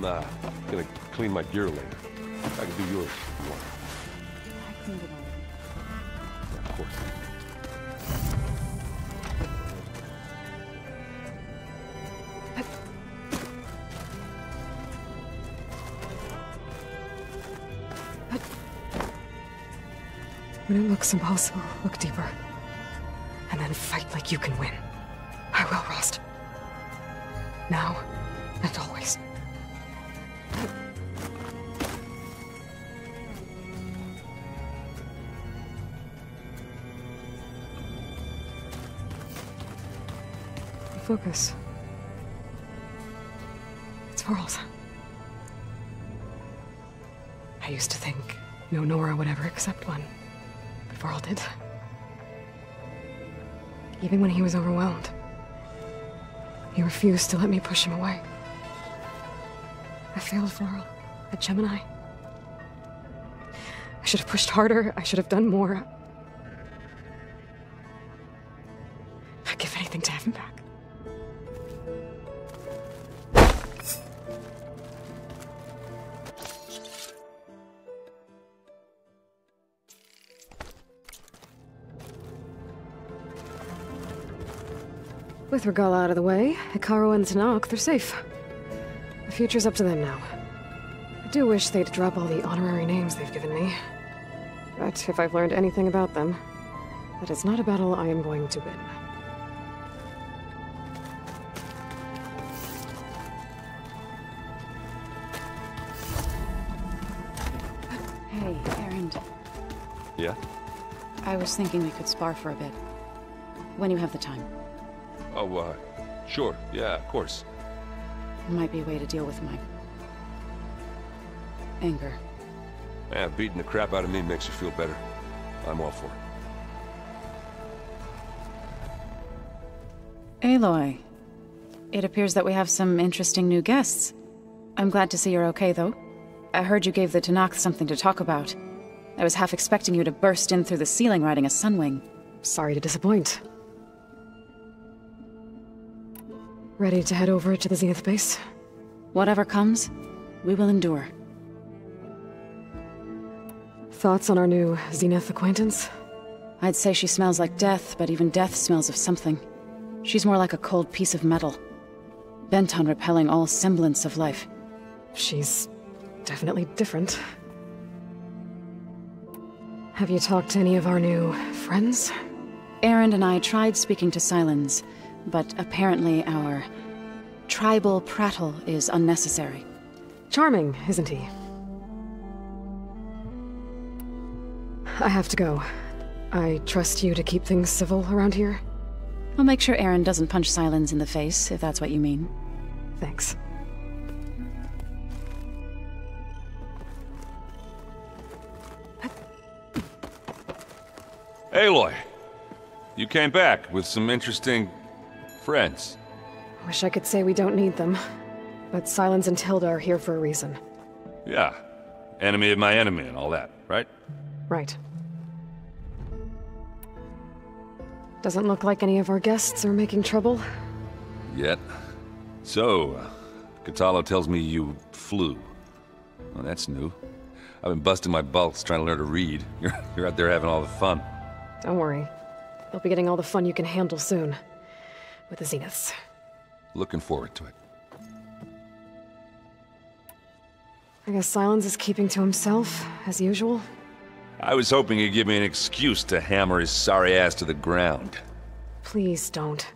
Nah, I'm gonna clean my gear later. I can do yours if you want. I cleaned it already. Yeah, of course. When it looks impossible, look deeper. And then fight like you can win. I will, Rost. Now and always. Focus. It's Varl's. I used to think no Nora would ever accept one. But Varl did. Even when he was overwhelmed. He refused to let me push him away. I failed Varl at Gemini. I should have pushed harder. I should have done more. I'd give anything to have him back. With Regala out of the way, Hikaru and Tanakh, they're safe. The future's up to them now. I do wish they'd drop all the honorary names they've given me. But if I've learned anything about them, that is not a battle I am going to win. Hey, Erend. Yeah? I was thinking we could spar for a bit. When you have the time. Oh, sure. Yeah, of course. Might be a way to deal with my... anger. Yeah, beating the crap out of me makes you feel better. I'm all for it. Aloy. It appears that we have some interesting new guests. I'm glad to see you're okay, though. I heard you gave the Tanakh something to talk about. I was half expecting you to burst in through the ceiling riding a sunwing. Sorry to disappoint. Ready to head over to the Zenith base? Whatever comes, we will endure. Thoughts on our new Zenith acquaintance? I'd say she smells like death, but even death smells of something. She's more like a cold piece of metal. Bent on repelling all semblance of life. She's definitely different. Have you talked to any of our new friends? Erend and I tried speaking to Silence, but apparently our tribal prattle is unnecessary. Charming, isn't he? I have to go. I trust you to keep things civil around here? I'll make sure Erend doesn't punch Silence in the face, if that's what you mean. Thanks. Aloy! You came back with some interesting... friends. Wish I could say we don't need them. But Silence and Tilda are here for a reason. Yeah. Enemy of my enemy and all that, right? Right. Doesn't look like any of our guests are making trouble. Yet. So, Katalo tells me you flew. Well, that's new. I've been busting my balls trying to learn to read. You're out there having all the fun. Don't worry. You'll be getting all the fun you can handle soon. With the Zeniths. Looking forward to it. I guess Silence is keeping to himself, as usual. I was hoping he'd give me an excuse to hammer his sorry ass to the ground. Please don't.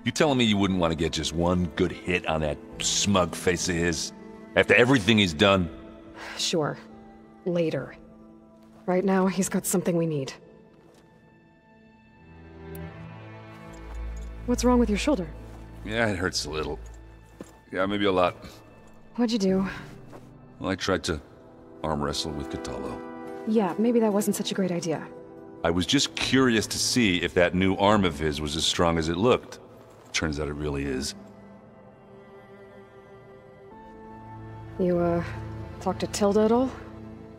You telling me you wouldn't want to get just one good hit on that smug face of his? After everything he's done? Sure. Later. Right now, he's got something we need. What's wrong with your shoulder? Yeah, it hurts a little. Yeah, maybe a lot. What'd you do? Well, I tried to arm wrestle with Katalo. Yeah, maybe that wasn't such a great idea. I was just curious to see if that new arm of his was as strong as it looked. Turns out it really is. You, talked to Tilda at all?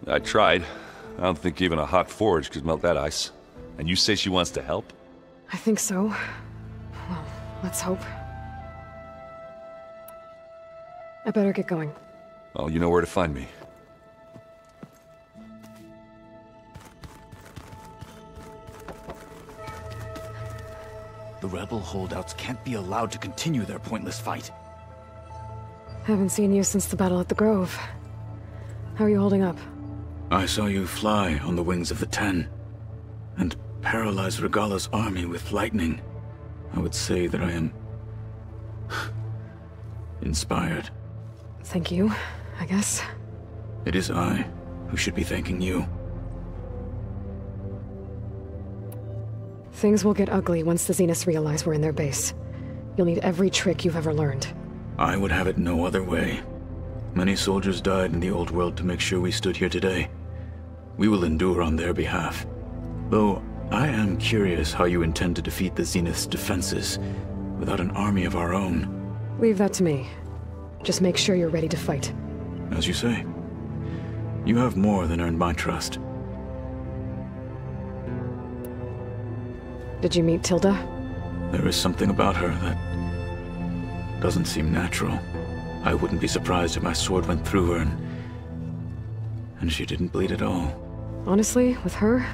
I tried. I don't think even a hot forge could melt that ice. And you say she wants to help? I think so. Well, let's hope. I better get going. Well, you know where to find me. The rebel holdouts can't be allowed to continue their pointless fight. Haven't seen you since the battle at the Grove. How are you holding up? I saw you fly on the wings of the Ten, and paralyze Regalla's army with lightning. I would say that I am inspired. Thank you, I guess. It is I who should be thanking you. Things will get ugly once the Zeniths realize we're in their base. You'll need every trick you've ever learned. I would have it no other way. Many soldiers died in the old world to make sure we stood here today. We will endure on their behalf. Though, I am curious how you intend to defeat the Zenith's defenses without an army of our own. Leave that to me. Just make sure you're ready to fight. As you say. You have more than earned my trust. Did you meet Tilda? There is something about her that doesn't seem natural. I wouldn't be surprised if my sword went through her and she didn't bleed at all. Honestly, with her,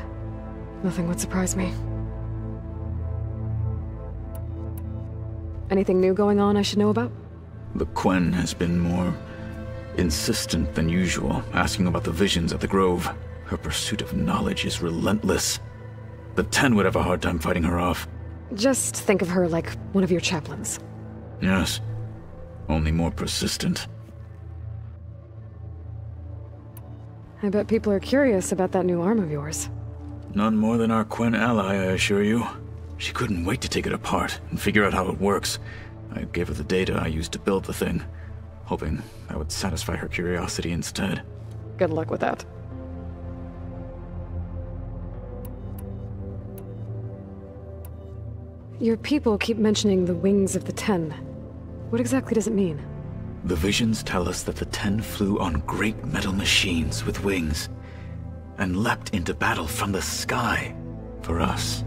nothing would surprise me. Anything new going on I should know about? The Quen has been more insistent than usual, asking about the visions at the Grove. Her pursuit of knowledge is relentless. The Ten would have a hard time fighting her off. Just think of her like one of your chaplains. Yes, only more persistent. I bet people are curious about that new arm of yours. None more than our Quen ally, I assure you. She couldn't wait to take it apart and figure out how it works. I gave her the data I used to build the thing, hoping that would satisfy her curiosity instead. Good luck with that. Your people keep mentioning the wings of the Ten. What exactly does it mean? The visions tell us that the Ten flew on great metal machines with wings, and leapt into battle from the sky. For us,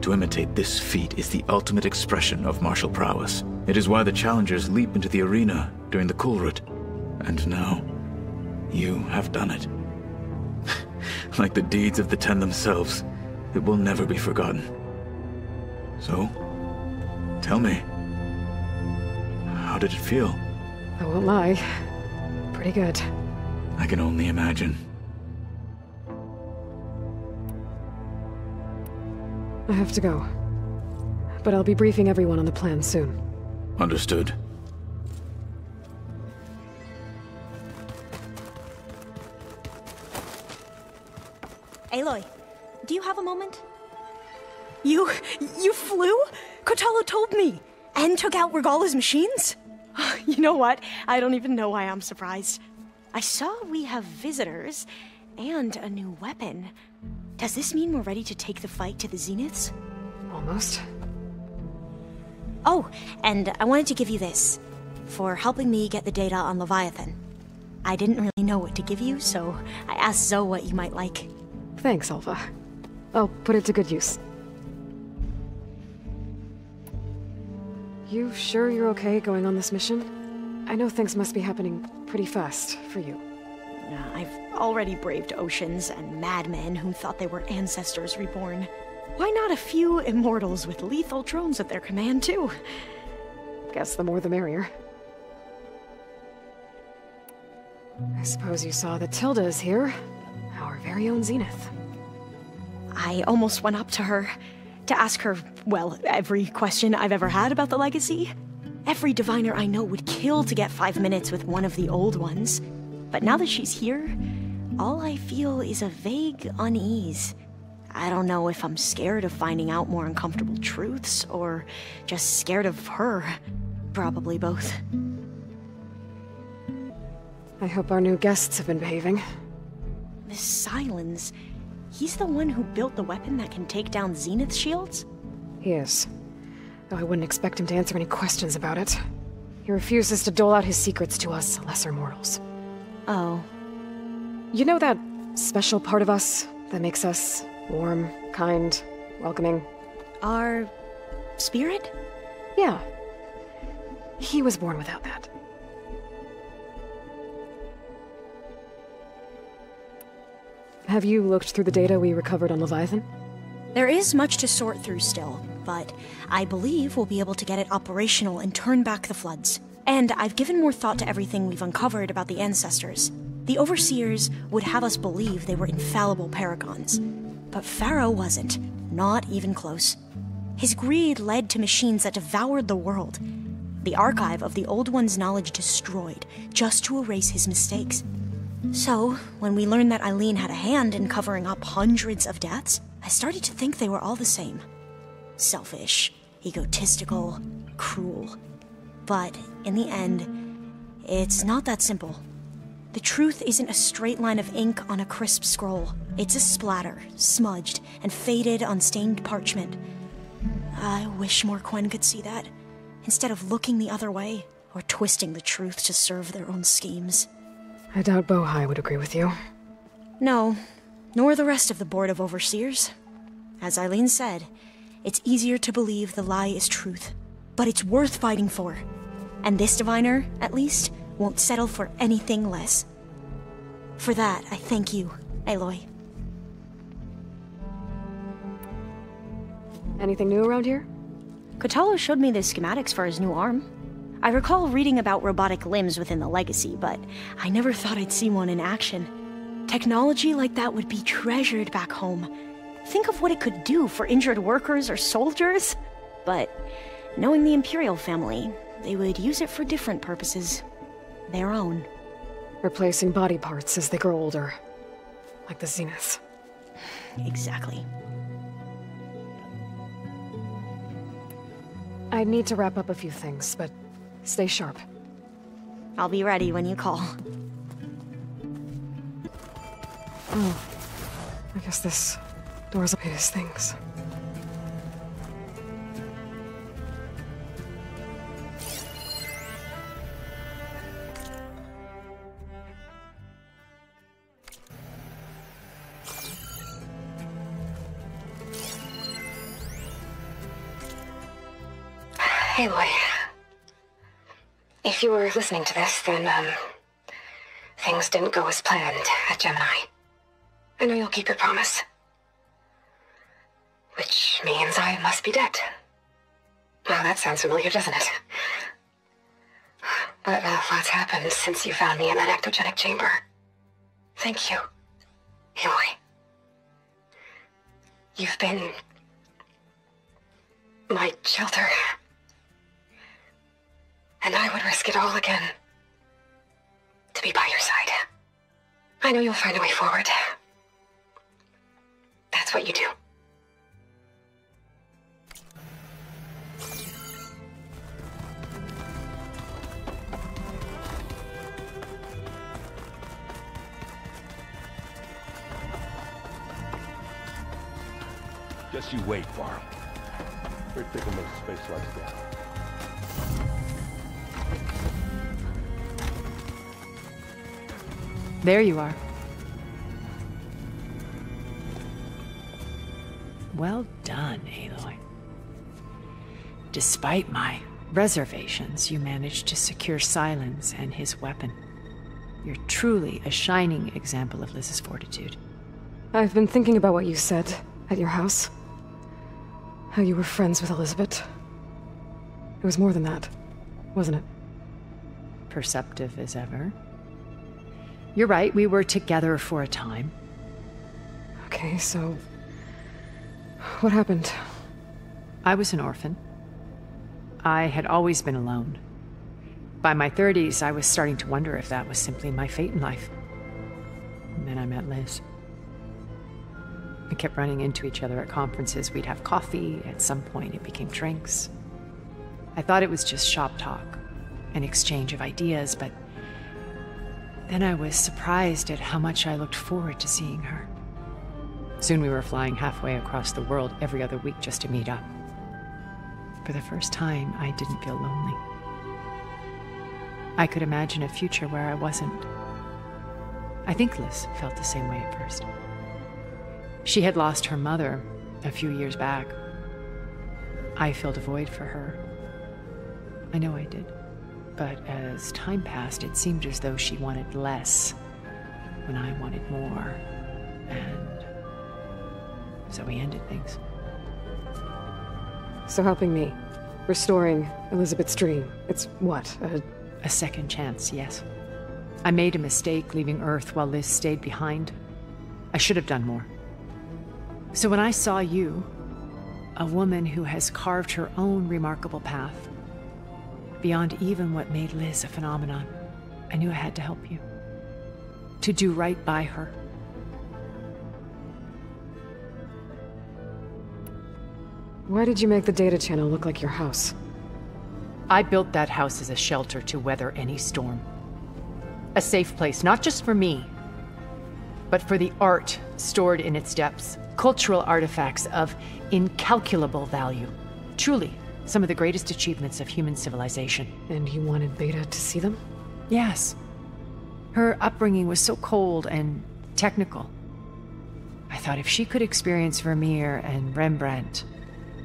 to imitate this feat is the ultimate expression of martial prowess. It is why the challengers leap into the arena during the Kulrut. And now, you have done it. Like the deeds of the Ten themselves, it will never be forgotten. So, tell me, how did it feel? I won't lie. Pretty good. I can only imagine. I have to go. But I'll be briefing everyone on the plan soon. Understood. Aloy, do you have a moment? You flew? Kotalo told me! And took out Regalla's machines? You know what? I don't even know why I'm surprised. I saw we have visitors, and a new weapon. Does this mean we're ready to take the fight to the Zeniths? Almost. Oh, and I wanted to give you this, for helping me get the data on Leviathan. I didn't really know what to give you, so I asked Zoe what you might like. Thanks, Alpha. I'll put it to good use. You sure you're okay going on this mission? I know things must be happening pretty fast for you. I've already braved oceans and madmen who thought they were ancestors reborn. Why not a few immortals with lethal drones at their command, too? Guess the more the merrier. I suppose you saw that Tilda is here. Our very own Zenith. I almost went up to her to ask her, well, every question I've ever had about the legacy. Every diviner I know would kill to get 5 minutes with one of the old ones. But now that she's here, all I feel is a vague unease. I don't know if I'm scared of finding out more uncomfortable truths, or just scared of her. Probably both. I hope our new guests have been behaving. Miss Silence, he's the one who built the weapon that can take down Zenith shields? He is. Though I wouldn't expect him to answer any questions about it. He refuses to dole out his secrets to us lesser mortals. Oh. You know that special part of us that makes us warm, kind, welcoming? Our spirit? Yeah. He was born without that. Have you looked through the data we recovered on Leviathan? There is much to sort through still, but I believe we'll be able to get it operational and turn back the floods. And I've given more thought to everything we've uncovered about the ancestors. The Overseers would have us believe they were infallible paragons. But Pharaoh wasn't. Not even close. His greed led to machines that devoured the world. The archive of the Old One's knowledge destroyed, just to erase his mistakes. So, when we learned that Eileen had a hand in covering up hundreds of deaths, I started to think they were all the same. Selfish, egotistical, cruel. But, in the end, it's not that simple. The truth isn't a straight line of ink on a crisp scroll. It's a splatter, smudged, and faded on stained parchment. I wish more Quen could see that, instead of looking the other way, or twisting the truth to serve their own schemes. I doubt Bohai would agree with you. No, nor the rest of the Board of Overseers. As Eileen said, it's easier to believe the lie is truth, but it's worth fighting for. And this diviner, at least, won't settle for anything less. For that, I thank you, Aloy. Anything new around here? Kotallo showed me the schematics for his new arm. I recall reading about robotic limbs within the Legacy, but I never thought I'd see one in action. Technology like that would be treasured back home. Think of what it could do for injured workers or soldiers. But knowing the Imperial family, they would use it for different purposes. Their own. Replacing body parts as they grow older. Like the Zeniths. Exactly. I need to wrap up a few things, but stay sharp. I'll be ready when you call. Oh. I guess this door's up his things. Aloy, if you were listening to this, then, things didn't go as planned at Gemini. I know you'll keep your promise. Which means I must be dead. Well, that sounds familiar, doesn't it? But lots happened since you found me in that ectogenic chamber. Thank you, Aloy. You've been my shelter. And I would risk it all again to be by your side. I know you'll find a way forward. That's what you do. Just you wait, Varl. We're taking those space flights down. There you are. Well done, Aloy. Despite my reservations, you managed to secure Silence and his weapon. You're truly a shining example of Liz's fortitude. I've been thinking about what you said at your house. How you were friends with Elizabeth. It was more than that, wasn't it? Perceptive as ever. You're right, we were together for a time. Okay, so... what happened? I was an orphan. I had always been alone. By my 30s, I was starting to wonder if that was simply my fate in life. And then I met Liz. We kept running into each other at conferences. We'd have coffee. At some point, it became drinks. I thought it was just shop talk, an exchange of ideas, but then I was surprised at how much I looked forward to seeing her. Soon we were flying halfway across the world every other week just to meet up. For the first time, I didn't feel lonely. I could imagine a future where I wasn't. I think Liz felt the same way at first. She had lost her mother a few years back. I filled a void for her. I know I did. But as time passed, it seemed as though she wanted less when I wanted more. and so we ended things. So helping me, restoring Elizabeth's dream, it's what, a second chance, yes. I made a mistake leaving Earth while Liz stayed behind. I should have done more. So when I saw you, a woman who has carved her own remarkable path, beyond even what made Liz a phenomenon, I knew I had to help you. To do right by her. Why did you make the data channel look like your house? I built that house as a shelter to weather any storm. A safe place, not just for me, but for the art stored in its depths. Cultural artifacts of incalculable value. Truly, some of the greatest achievements of human civilization. And you wanted Beta to see them? Yes. Her upbringing was so cold and technical. I thought if she could experience Vermeer and Rembrandt,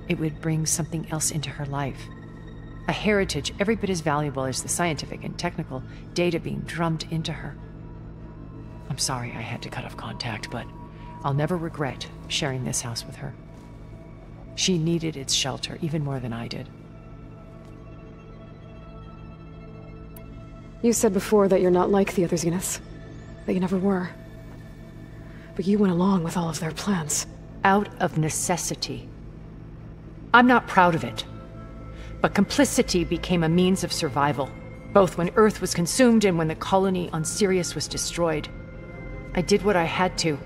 it would bring something else into her life. A heritage every bit as valuable as the scientific and technical data being drummed into her. I'm sorry I had to cut off contact, but I'll never regret sharing this house with her. She needed its shelter even more than I did. You said before that you're not like the other Zeniths. That you never were. But you went along with all of their plans. Out of necessity. I'm not proud of it. But complicity became a means of survival, both when Earth was consumed and when the colony on Sirius was destroyed. I did what I had to.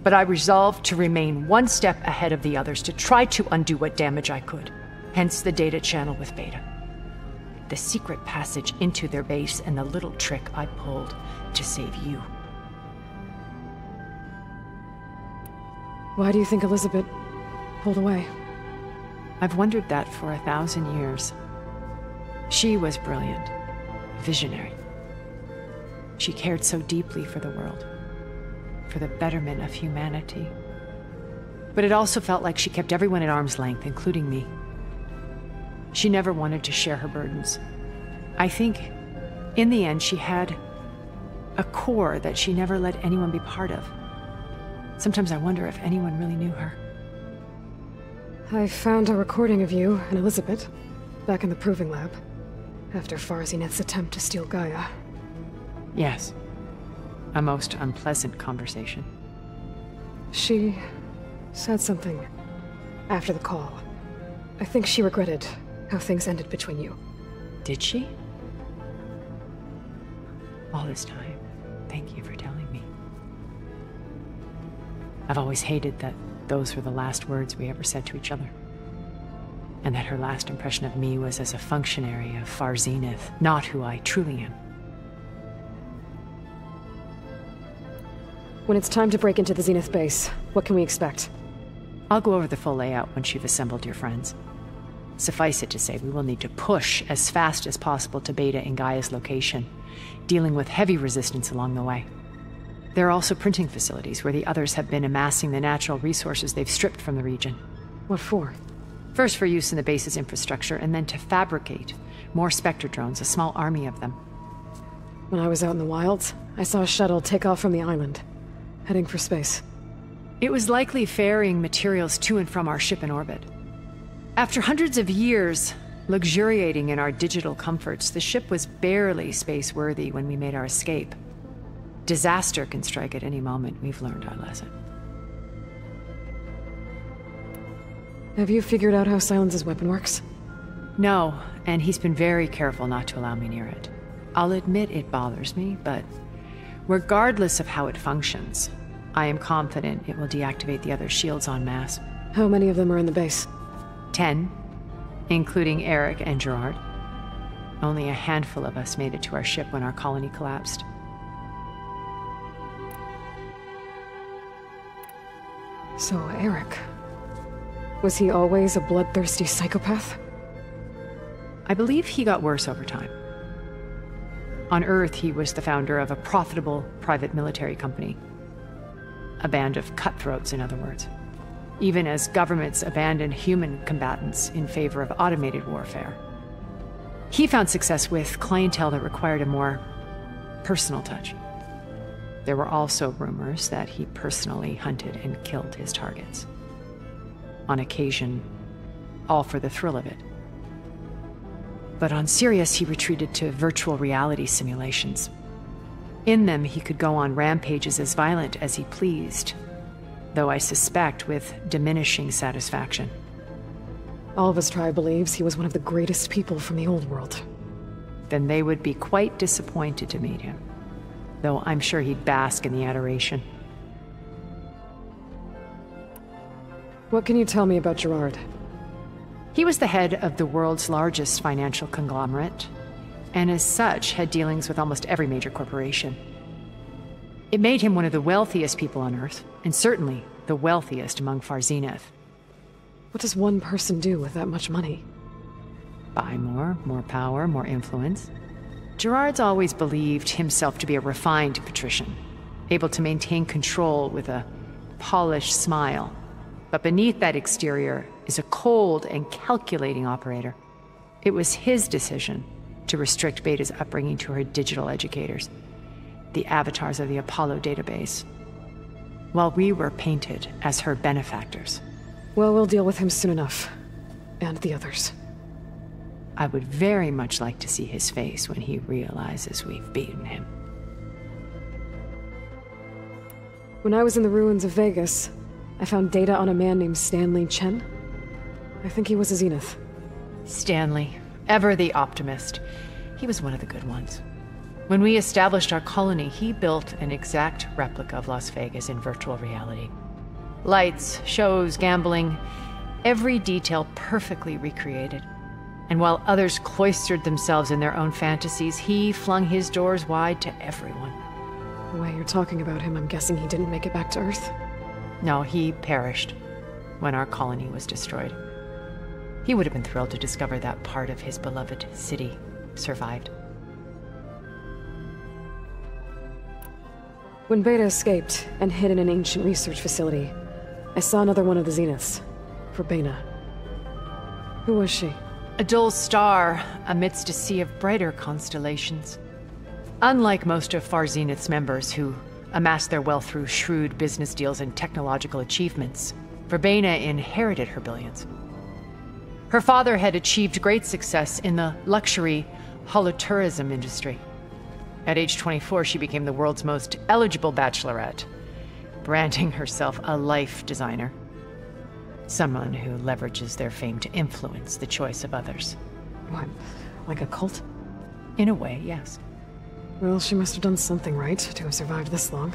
But I resolved to remain one step ahead of the others, to try to undo what damage I could. Hence the data channel with Beta. The secret passage into their base and the little trick I pulled to save you. Why do you think Elizabeth pulled away? I've wondered that for 1,000 years. She was brilliant, visionary. She cared so deeply for the world, for the betterment of humanity. But it also felt like she kept everyone at arm's length, including me. She never wanted to share her burdens. I think, in the end, she had a core that she never let anyone be part of. Sometimes I wonder if anyone really knew her. I found a recording of you and Elizabeth back in the proving lab after Farzineth's attempt to steal Gaia. Yes. A most unpleasant conversation. She said something after the call. I think she regretted how things ended between you. Did she? All this time, thank you for telling me. I've always hated that those were the last words we ever said to each other. And that her last impression of me was as a functionary of Far Zenith, not who I truly am. When it's time to break into the Zenith base, what can we expect? I'll go over the full layout once you've assembled your friends. Suffice it to say, we will need to push as fast as possible to Beta and Gaia's location, dealing with heavy resistance along the way. There are also printing facilities where the others have been amassing the natural resources they've stripped from the region. What for? First for use in the base's infrastructure, and then to fabricate more Spectre drones, a small army of them. When I was out in the wilds, I saw a shuttle take off from the island, heading for space. It was likely ferrying materials to and from our ship in orbit. After hundreds of years luxuriating in our digital comforts, the ship was barely space-worthy when we made our escape. Disaster can strike at any moment. We've learned our lesson. Have you figured out how Silence's weapon works? No, and he's been very careful not to allow me near it. I'll admit it bothers me, but regardless of how it functions, I am confident it will deactivate the other shields en masse. How many of them are in the base? 10, including Eric and Gerard. Only a handful of us made it to our ship when our colony collapsed. So, Eric. Was he always a bloodthirsty psychopath? I believe he got worse over time. On Earth, he was the founder of a profitable private military company. A band of cutthroats, in other words. Even as governments abandoned human combatants in favor of automated warfare. He found success with clientele that required a more personal touch. There were also rumors that he personally hunted and killed his targets. On occasion, all for the thrill of it. But on Sirius, he retreated to virtual reality simulations. In them, he could go on rampages as violent as he pleased, though I suspect with diminishing satisfaction. All of his tribe believes he was one of the greatest people from the old world. Then they would be quite disappointed to meet him, though I'm sure he'd bask in the adoration. What can you tell me about Gerard? He was the head of the world's largest financial conglomerate, and as such had dealings with almost every major corporation. It made him one of the wealthiest people on Earth, and certainly the wealthiest among Far Zenith. What does one person do with that much money? Buy more power, more influence. Gerard's always believed himself to be a refined patrician, able to maintain control with a polished smile. But beneath that exterior is a cold and calculating operator. It was his decision to restrict Beta's upbringing to her digital educators, the avatars of the Apollo database, while we were painted as her benefactors. Well, we'll deal with him soon enough. And the others. I would very much like to see his face when he realizes we've beaten him. When I was in the ruins of Vegas, I found data on a man named Stanley Chen. I think he was a Zenith. Stanley, ever the optimist. He was one of the good ones. When we established our colony, he built an exact replica of Las Vegas in virtual reality. Lights, shows, gambling, every detail perfectly recreated. And while others cloistered themselves in their own fantasies, he flung his doors wide to everyone. The way you're talking about him, I'm guessing he didn't make it back to Earth? No, he perished when our colony was destroyed. He would have been thrilled to discover that part of his beloved city survived. When Beta escaped and hid in an ancient research facility, I saw another one of the Zeniths, Verbena. Who was she? A dull star amidst a sea of brighter constellations. Unlike most of Far Zenith's members who amassed their wealth through shrewd business deals and technological achievements, Verbena inherited her billions. Her father had achieved great success in the luxury holotourism industry. At age 24, she became the world's most eligible bachelorette, branding herself a life designer. Someone who leverages their fame to influence the choice of others. What, like a cult? In a way, yes. Well, she must have done something right to have survived this long.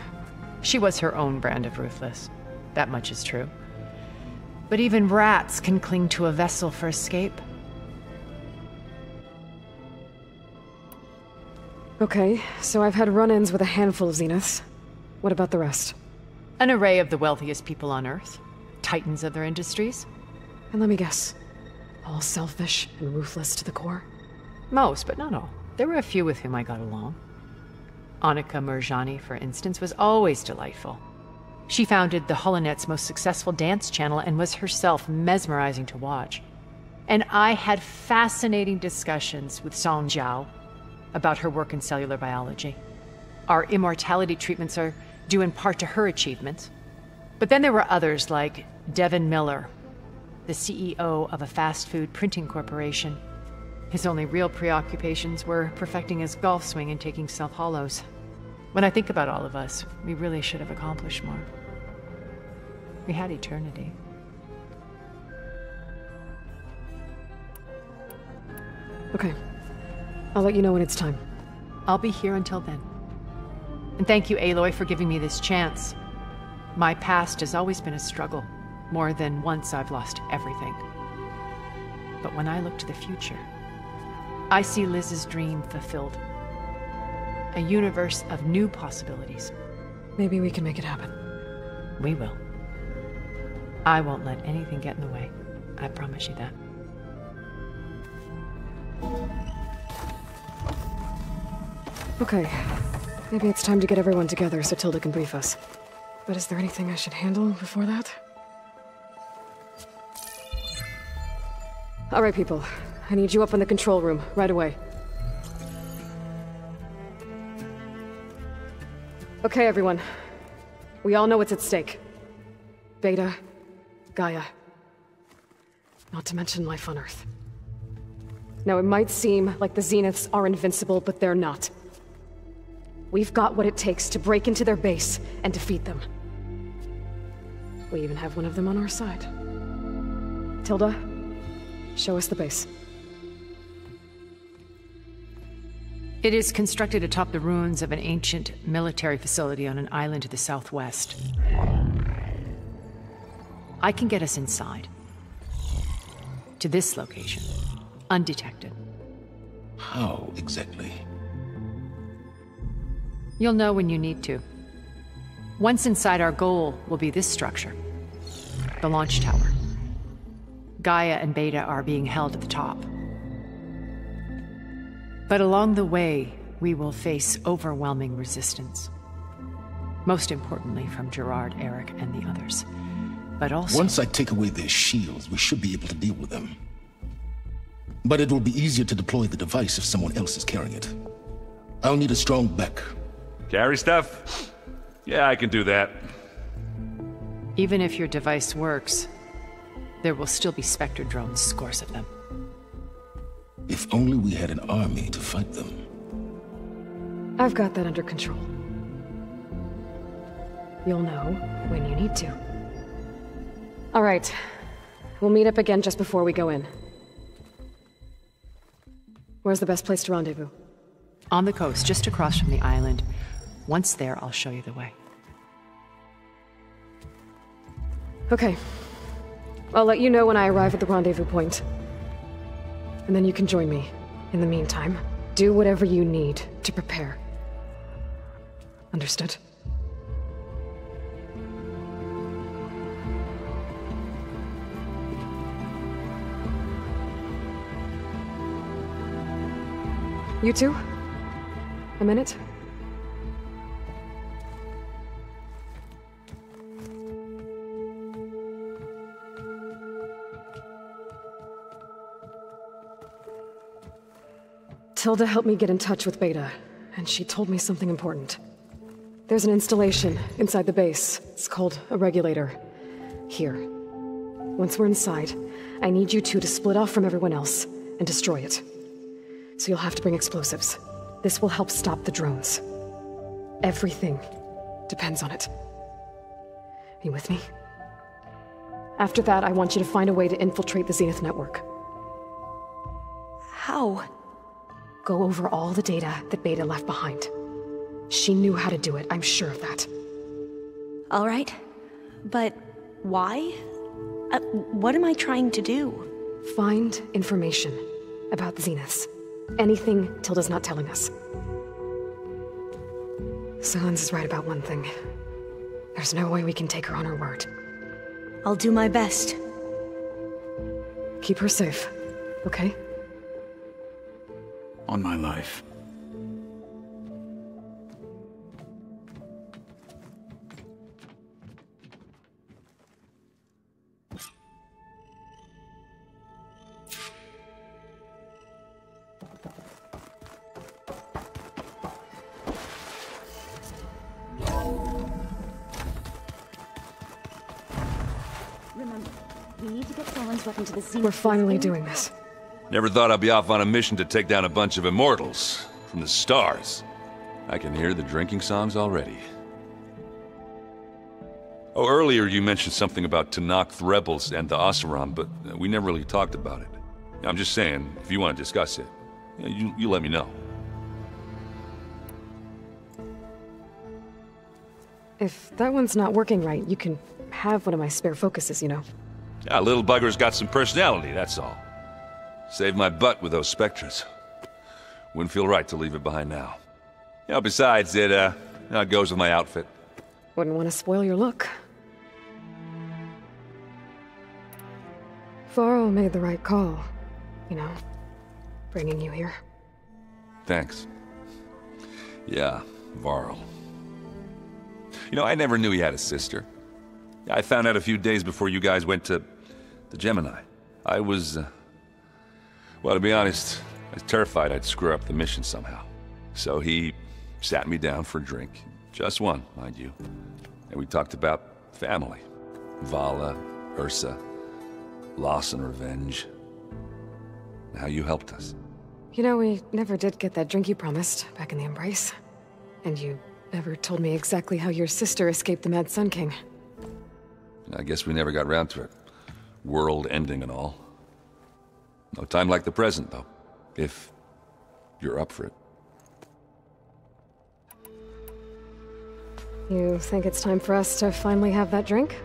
She was her own brand of ruthless. That much is true. But even rats can cling to a vessel for escape. Okay, so I've had run-ins with a handful of Zeniths. What about the rest? An array of the wealthiest people on Earth. Titans of their industries. And let me guess. All selfish and ruthless to the core? Most, but not all. There were a few with whom I got along. Annika Murjani, for instance, was always delightful. She founded the HoloNet's most successful dance channel and was herself mesmerizing to watch. And I had fascinating discussions with Song Jiao about her work in cellular biology. Our immortality treatments are due in part to her achievements. But then there were others like Devin Miller, the CEO of a fast food printing corporation. His only real preoccupations were perfecting his golf swing and taking self-hollows. When I think about all of us, we really should have accomplished more. We had eternity. Okay. I'll let you know when it's time. I'll be here until then. And thank you, Aloy, for giving me this chance. My past has always been a struggle. More than once I've lost everything. But when I look to the future, I see Liz's dream fulfilled. A universe of new possibilities. Maybe we can make it happen. We will. I won't let anything get in the way. I promise you that. Okay. Maybe it's time to get everyone together so Tilda can brief us. But is there anything I should handle before that? All right, people. I need you up in the control room, right away. Okay, everyone. We all know what's at stake. Beta, Gaia. Not to mention life on Earth. Now, it might seem like the Zeniths are invincible, but they're not. We've got what it takes to break into their base and defeat them. We even have one of them on our side. Tilda, show us the base. It is constructed atop the ruins of an ancient military facility on an island to the southwest. I can get us inside. To this location, undetected. How exactly? You'll know when you need to. Once inside, our goal will be this structure. The launch tower. Gaia and Beta are being held at the top. But along the way, we will face overwhelming resistance. Most importantly from Gerard, Eric, and the others. But also... Once I take away their shields, we should be able to deal with them. But it will be easier to deploy the device if someone else is carrying it. I'll need a strong back. Carry stuff? Yeah, I can do that. Even if your device works, there will still be Spectre drones, scores of them. If only we had an army to fight them. I've got that under control. You'll know when you need to. All right. We'll meet up again just before we go in. Where's the best place to rendezvous? On the coast, just across from the island. Once there, I'll show you the way. Okay. I'll let you know when I arrive at the rendezvous point. And then you can join me. In the meantime, do whatever you need to prepare. Understood? You two? A minute? Tilda helped me get in touch with Beta, and she told me something important. There's an installation inside the base. It's called a regulator. Here. Once we're inside, I need you two to split off from everyone else and destroy it. So you'll have to bring explosives. This will help stop the drones. Everything depends on it. Are you with me? After that, I want you to find a way to infiltrate the Zenith network. How? Go over all the data that Beta left behind. She knew how to do it, I'm sure of that. All right. But why? What am I trying to do? Find information about the Zeniths. Anything Tilda's not telling us. Silence is right about one thing. There's no way we can take her on her word. I'll do my best. Keep her safe, okay? On my life. Remember, we need to get Someone's weapon to the Zenith. We're finally doing this. Never thought I'd be off on a mission to take down a bunch of immortals from the stars. I can hear the drinking songs already. Oh, earlier you mentioned something about Tenakth rebels and the Oseram, but we never really talked about it. I'm just saying, if you want to discuss it, you let me know. If that one's not working right, you can have one of my spare focuses, you know. Yeah, little bugger's got some personality, that's all. Saved my butt with those Spectres. Wouldn't feel right to leave it behind now. You know, besides, it goes with my outfit. Wouldn't want to spoil your look. Varl made the right call. You know, bringing you here. Thanks. Yeah, Varl. You know, I never knew he had a sister. I found out a few days before you guys went to the Gemini. I was, well, to be honest, I was terrified I'd screw up the mission somehow. So he sat me down for a drink, Just one, mind you. And we talked about family. Vala, Ursa, loss and revenge. How you helped us. You know, we never did get that drink you promised back in the Embrace. And you never told me exactly how your sister escaped the Mad Sun King. I guess we never got around to it. World ending and all. No time like the present, though. If you're up for it. You think it's time for us to finally have that drink?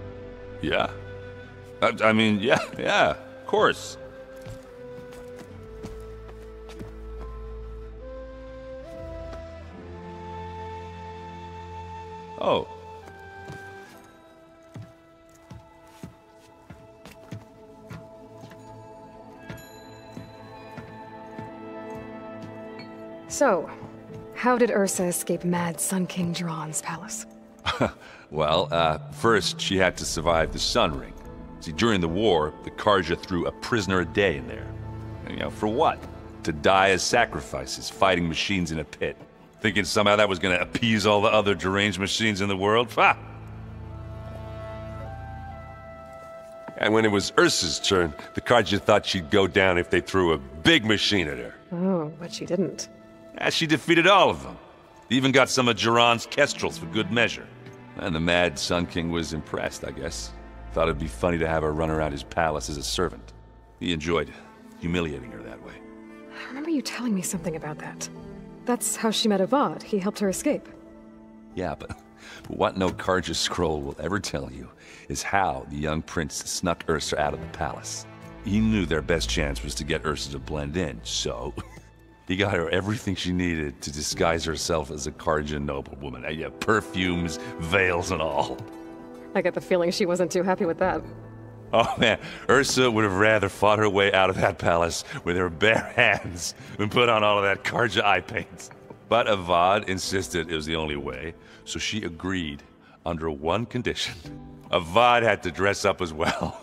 Yeah. I mean, yeah, of course. Oh. So, how did Ursa escape Mad Sun King Jiran's palace? Well, first she had to survive the Sun Ring. See, during the war, the Karja threw a prisoner a day in there. You know, for what? To die as sacrifices, fighting machines in a pit. Thinking somehow that was gonna appease all the other deranged machines in the world? Ha! And when it was Ursa's turn, the Karja thought she'd go down if they threw a big machine at her. Oh, but she didn't. As she defeated all of them. Even got some of Jiran's kestrels for good measure. And the Mad Sun King was impressed, I guess. Thought it'd be funny to have her run around his palace as a servant. He enjoyed humiliating her that way. I remember you telling me something about that. That's how she met Avad. He helped her escape. Yeah, but what no Karja scroll will ever tell you is how the young prince snuck Ursa out of the palace. He knew their best chance was to get Ursa to blend in, so he got her everything she needed to disguise herself as a Karja noblewoman. Yeah, perfumes, veils, and all. I get the feeling she wasn't too happy with that. Oh man, Ursa would have rather fought her way out of that palace with her bare hands than put on all of that Karja eye paint. But Avad insisted it was the only way, so she agreed under one condition. Avad had to dress up as well.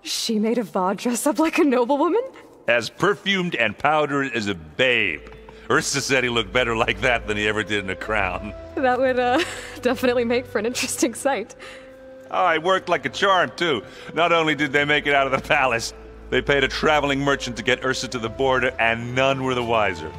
She made Avad dress up like a noblewoman? As perfumed and powdered as a babe. Ursa said he looked better like that than he ever did in a crown. That would, definitely make for an interesting sight. Oh, it worked like a charm, too. Not only did they make it out of the palace, they paid a traveling merchant to get Ursa to the border, and none were the wiser.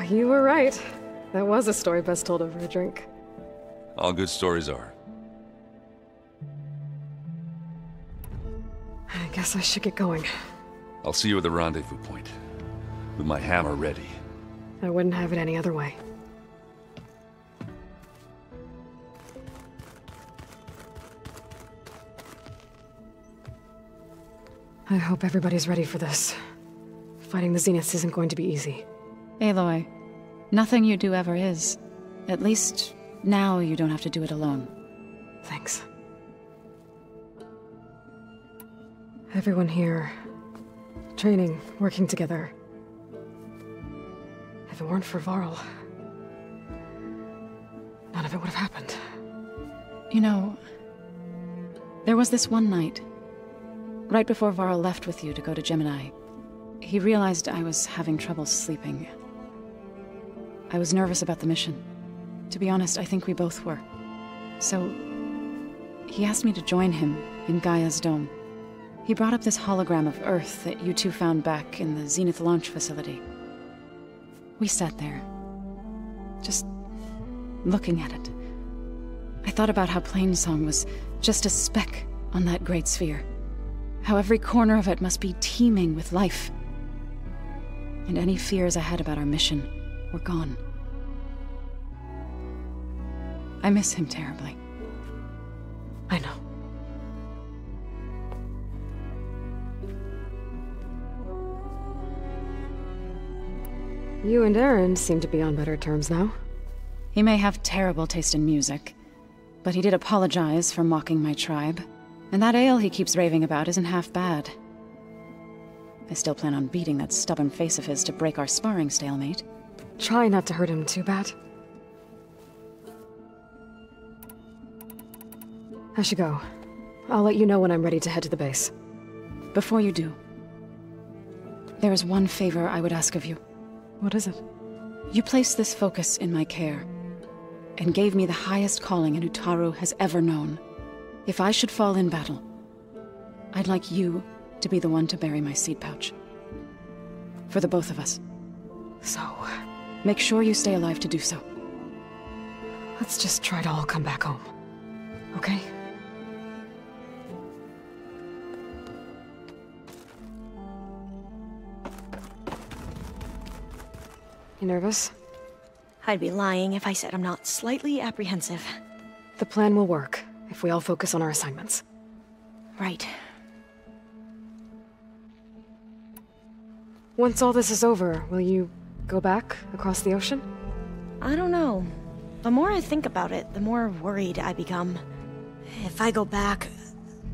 You were right. That was a story best told over a drink. All good stories are. I guess I should get going. I'll see you at the rendezvous point, with my hammer ready. I wouldn't have it any other way. I hope everybody's ready for this. Fighting the Zeniths isn't going to be easy. Aloy, nothing you do ever is. At least, now you don't have to do it alone. Thanks. Everyone here, training, working together. If it weren't for Varl, none of it would have happened. You know, there was this one night, right before Varl left with you to go to Gemini. He realized I was having trouble sleeping. I was nervous about the mission. To be honest, I think we both were. So, he asked me to join him in Gaia's dome. He brought up this hologram of Earth that you two found back in the Zenith launch facility. We sat there, just looking at it. I thought about how Plainsong was just a speck on that great sphere. How every corner of it must be teeming with life. And any fears I had about our mission were gone. I miss him terribly. I know. You and Aaron seem to be on better terms now. He may have terrible taste in music, but he did apologize for mocking my tribe. And that ale he keeps raving about isn't half bad. I still plan on beating that stubborn face of his to break our sparring stalemate. Try not to hurt him too bad. I should go. I'll let you know when I'm ready to head to the base. Before you do, there is one favor I would ask of you. What is it? You placed this focus in my care, and gave me the highest calling an Utaru has ever known. If I should fall in battle, I'd like you to be the one to bury my seed pouch. For the both of us. So, make sure you stay alive to do so. let's just try to all come back home. Okay? You nervous? I'd be lying if I said I'm not slightly apprehensive. The plan will work, if we all focus on our assignments. Right. Once all this is over, will you go back across the ocean? I don't know. The more I think about it, the more worried I become. If I go back,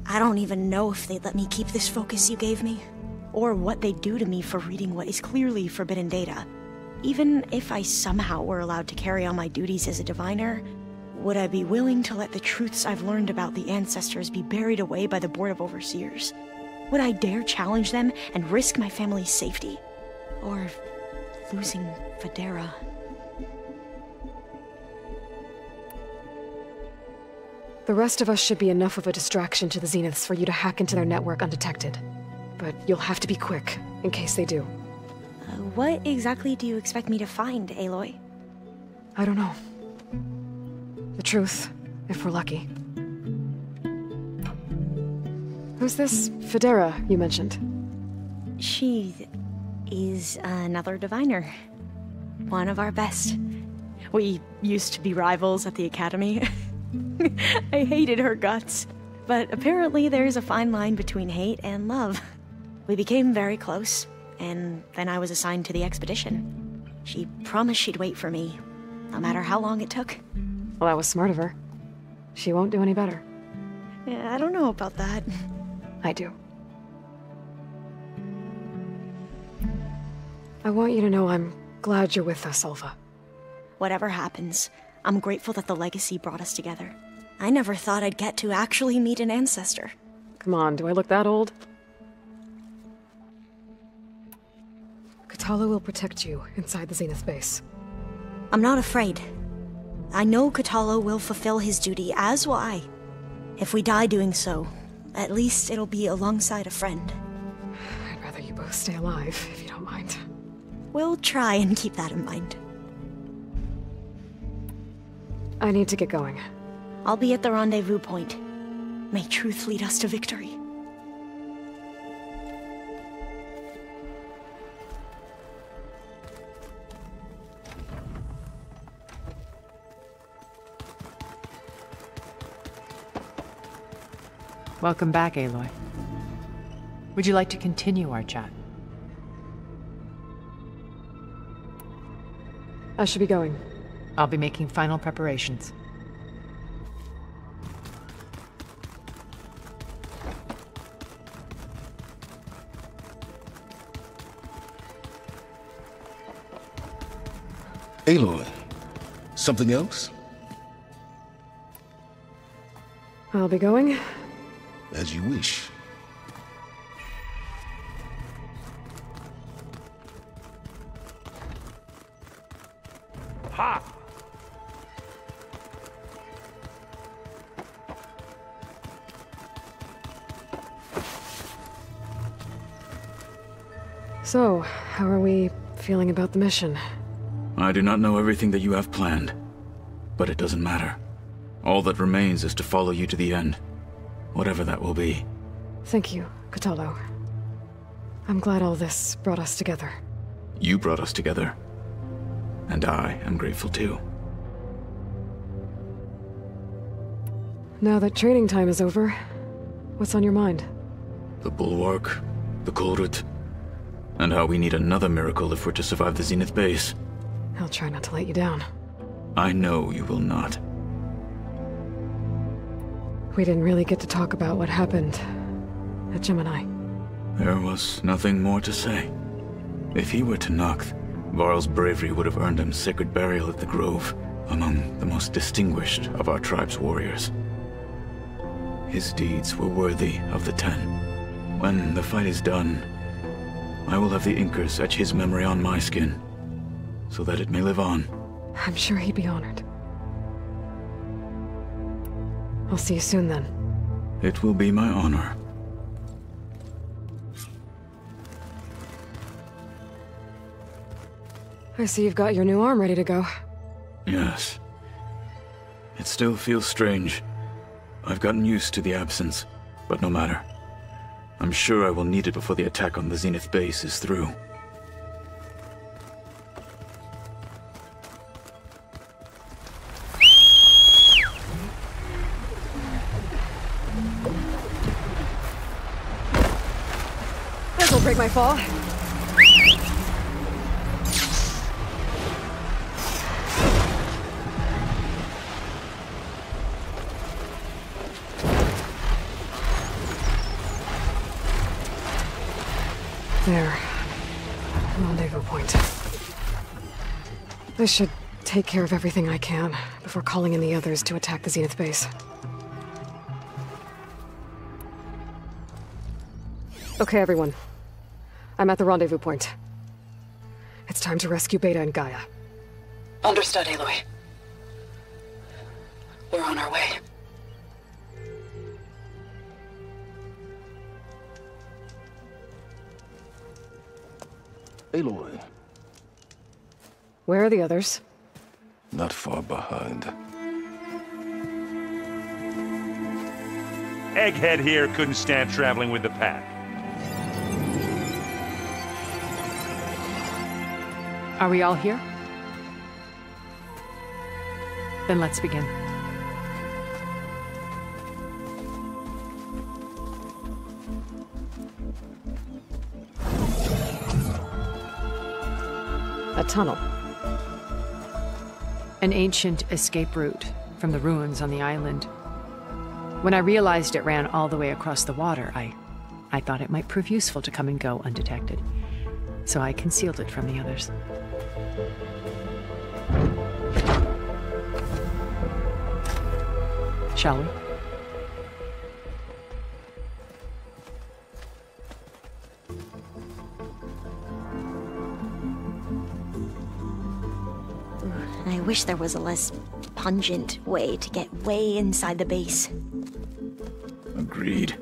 I don't even know if they'd let me keep this focus you gave me, or what they'd do to me for reading what is clearly forbidden data. Even if I somehow were allowed to carry on my duties as a diviner, would I be willing to let the truths I've learned about the ancestors be buried away by the Board of Overseers? Would I dare challenge them and risk my family's safety? Or losing Federa? The rest of us should be enough of a distraction to the Zeniths for you to hack into their network undetected. But you'll have to be quick, in case they do. What exactly do you expect me to find, Aloy? I don't know. The truth, if we're lucky. Who's this Federa you mentioned? She is another diviner. One of our best. We used to be rivals at the academy. I hated her guts. But apparently there's a fine line between hate and love. We became very close, and then I was assigned to the expedition. She promised she'd wait for me, no matter how long it took. Well, that was smart of her. She won't do any better. Yeah, I don't know about that. I do. I want you to know I'm glad you're with us, Alpha. Whatever happens, I'm grateful that the legacy brought us together. I never thought I'd get to actually meet an ancestor. Come on, do I look that old? Katala will protect you inside the Zenith base. I'm not afraid. I know Katala will fulfill his duty, as will I. If we die doing so, at least it'll be alongside a friend. I'd rather you both stay alive, if you don't mind. We'll try and keep that in mind. I need to get going. I'll be at the rendezvous point. May truth lead us to victory. Welcome back, Aloy. Would you like to continue our chat? I should be going. I'll be making final preparations. Aloy, something else? I'll be going. As you wish. Ha! So, how are we feeling about the mission? I do not know everything that you have planned, but it doesn't matter. All that remains is to follow you to the end, whatever that will be. Thank you, Katalo. I'm glad all this brought us together. You brought us together, and I am grateful too. Now that training time is over, what's on your mind? The Bulwark, the Kulrut, and how we need another miracle if we're to survive the Zenith base. I'll try not to let you down. I know you will not. We didn't really get to talk about what happened at Gemini. There was nothing more to say. If he were to Noct, Varl's bravery would have earned him sacred burial at the Grove, among the most distinguished of our tribe's warriors. his deeds were worthy of the Ten. When the fight is done, I will have the Inkers etch his memory on my skin, so that it may live on. I'm sure he'd be honored. I'll see you soon then. It will be my honor. I see you've got your new arm ready to go. Yes. It still feels strange. I've gotten used to the absence, but no matter. I'm sure I will need it before the attack on the Zenith base is through. This'll break my fall. There. Rendezvous point. I should take care of everything I can before calling in the others to attack the Zenith base. Okay, everyone. I'm at the rendezvous point. It's time to rescue Beta and Gaia. Understood, Aloy. We're on our way. Aloy. Where are the others? Not far behind. Egghead here couldn't stand traveling with the pack. Are we all here? Then let's begin. A tunnel. An ancient escape route from the ruins on the island. When I realized it ran all the way across the water, I thought it might prove useful to come and go undetected. So I concealed it from the others. Shall we? I wish there was a less pungent way to get way inside the base. Agreed.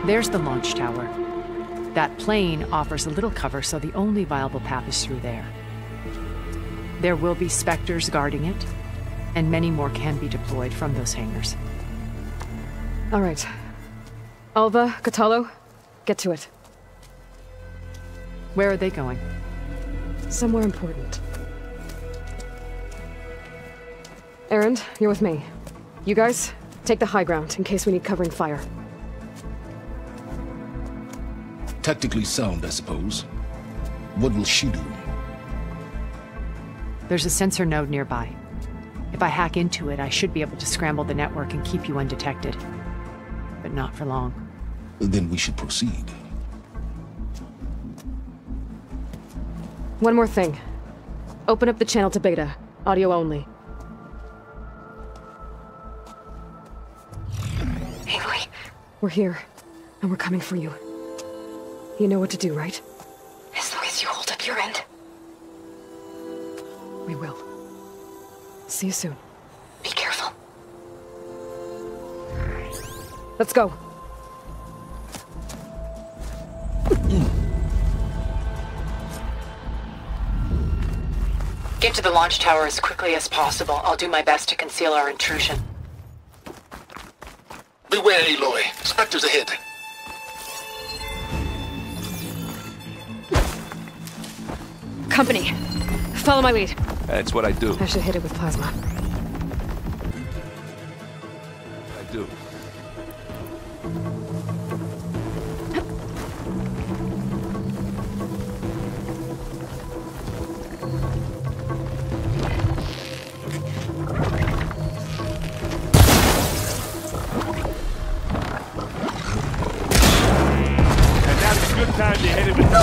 There's the launch tower. That plane offers a little cover, so the only viable path is through there. There will be Spectres guarding it, and many more can be deployed from those hangars. All right. Alva, Catalo, get to it. Where are they going? Somewhere important. Erend, you're with me. You guys, take the high ground in case we need covering fire. Tactically sound, I suppose. What will she do? There's a sensor node nearby. If I hack into it, I should be able to scramble the network and keep you undetected. But not for long. Then we should proceed. One more thing. Open up the channel to Beta. Audio only. Aloy. We're here, and we're coming for you. You know what to do, right? As long as you hold up your end. We will. See you soon. Be careful. Let's go. Get to the launch tower as quickly as possible. I'll do my best to conceal our intrusion. Beware, Aloy. Spectres ahead. Company. Follow my lead. That's what I do. I should hit it with plasma. I do. Good time to hit it with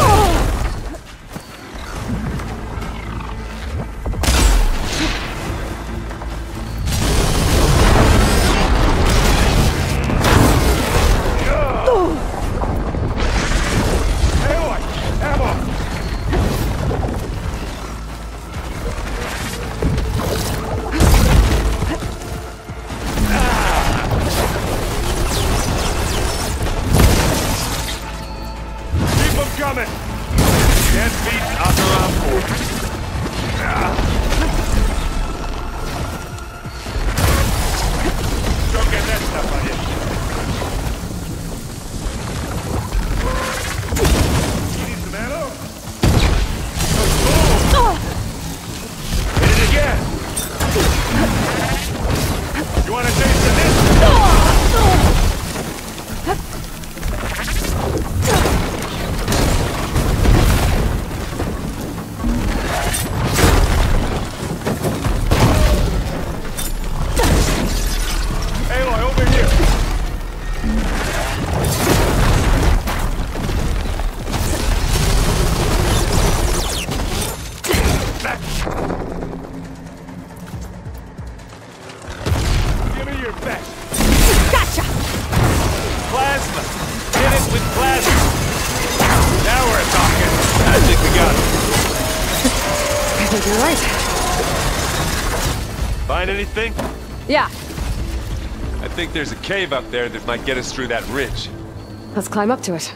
anything? Yeah. I think there's a cave up there that might get us through that ridge. Let's climb up to it.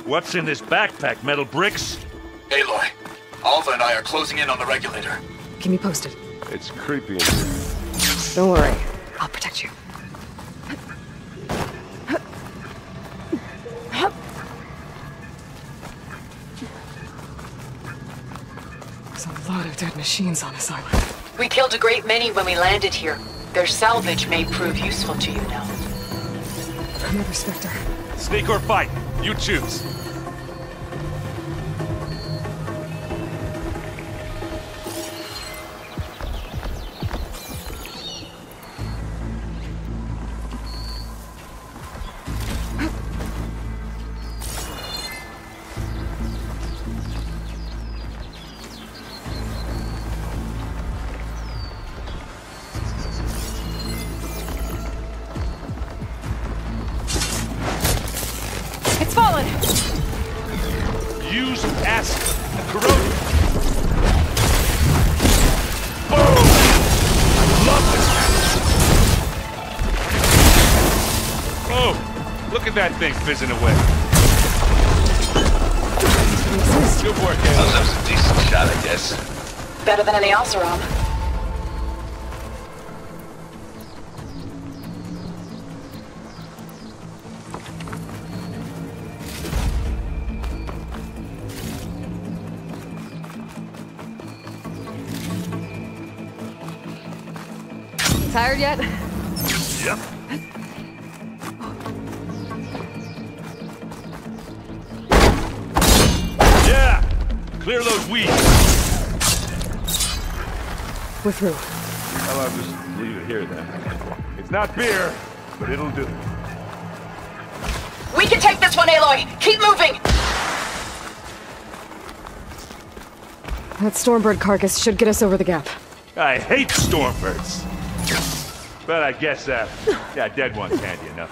What's in this backpack, metal bricks? Aloy, Alva and I are closing in on the regulator. Keep me posted. It's creepy in here. Don't worry. I'll protect you. There's a lot of dead machines on this island. We killed a great many when we landed here. Their salvage may prove useful to you now. Another Spectre. Sneak or fight, you choose. Use acid. Corrode. Boom! I love this. Oh, look at that thing fizzing away. Good work, Aloy. That was a decent shot, I guess. Better than any else around. Tired yet? Yep. Yeah! Clear those weeds. We're through. Well, I'll just leave it here then. It's not beer, but it'll do. We can take this one, Aloy! Keep moving! That Stormbird carcass should get us over the gap. I hate Stormbirds. But I guess, yeah, dead one's handy enough.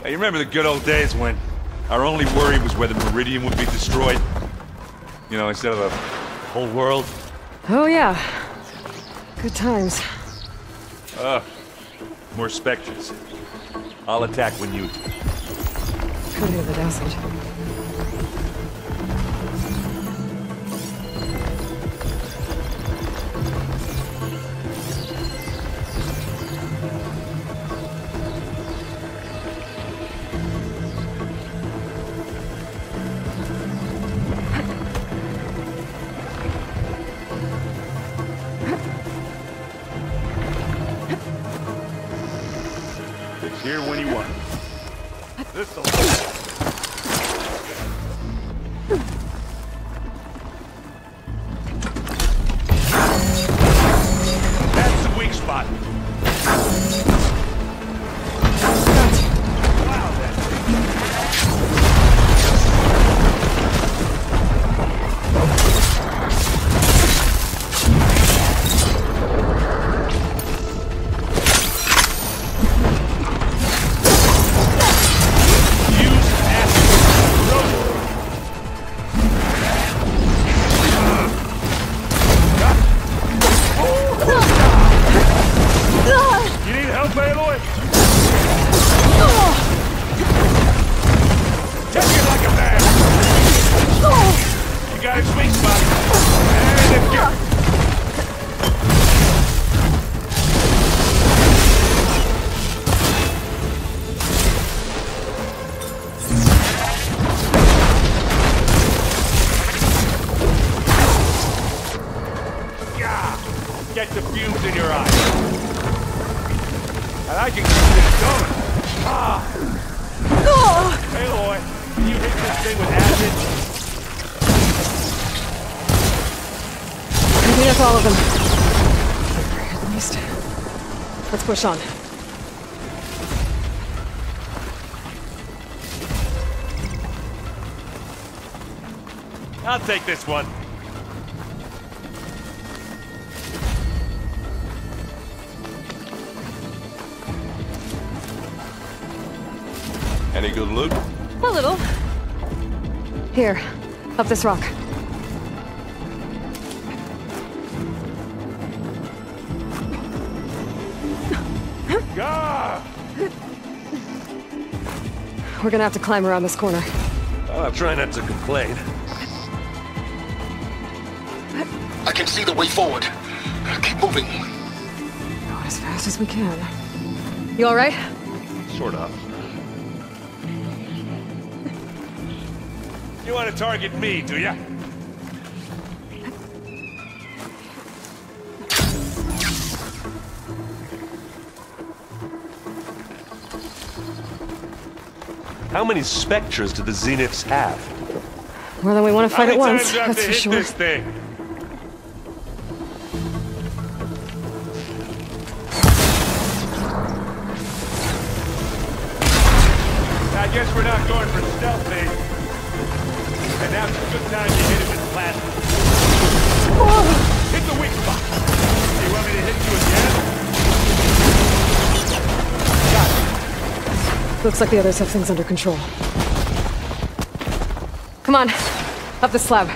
Hey, you remember the good old days when our only worry was whether Meridian would be destroyed? You know, instead of the whole world? Oh yeah. Good times. More specters. I'll attack when you do. Could hear the dosage. It's here when you want it. This'll... That's the weak spot. Wow, that get the fumes in your eyes. And I can keep this going. Ah! Hey, Aloy, can you hit this thing with acid? I think that's all of them. At least. Let's push on. I'll take this one. Any good loot? A little. Here, up this rock. Gah! We're gonna have to climb around this corner. I'll try not to complain. I can see the way forward. Keep moving. Go as fast as we can. You all right? Sort of. You want to target me, do ya? How many specters do the Zeniths have? More than we want to fight at once, How many times do I have that's to for hit sure. this thing? I guess we're not going for stealth bait. And now's a good time to hit him with plasma. Hit the weak spot. You want me to hit you again? Got it. Looks like the others have things under control. Come on, up the slab.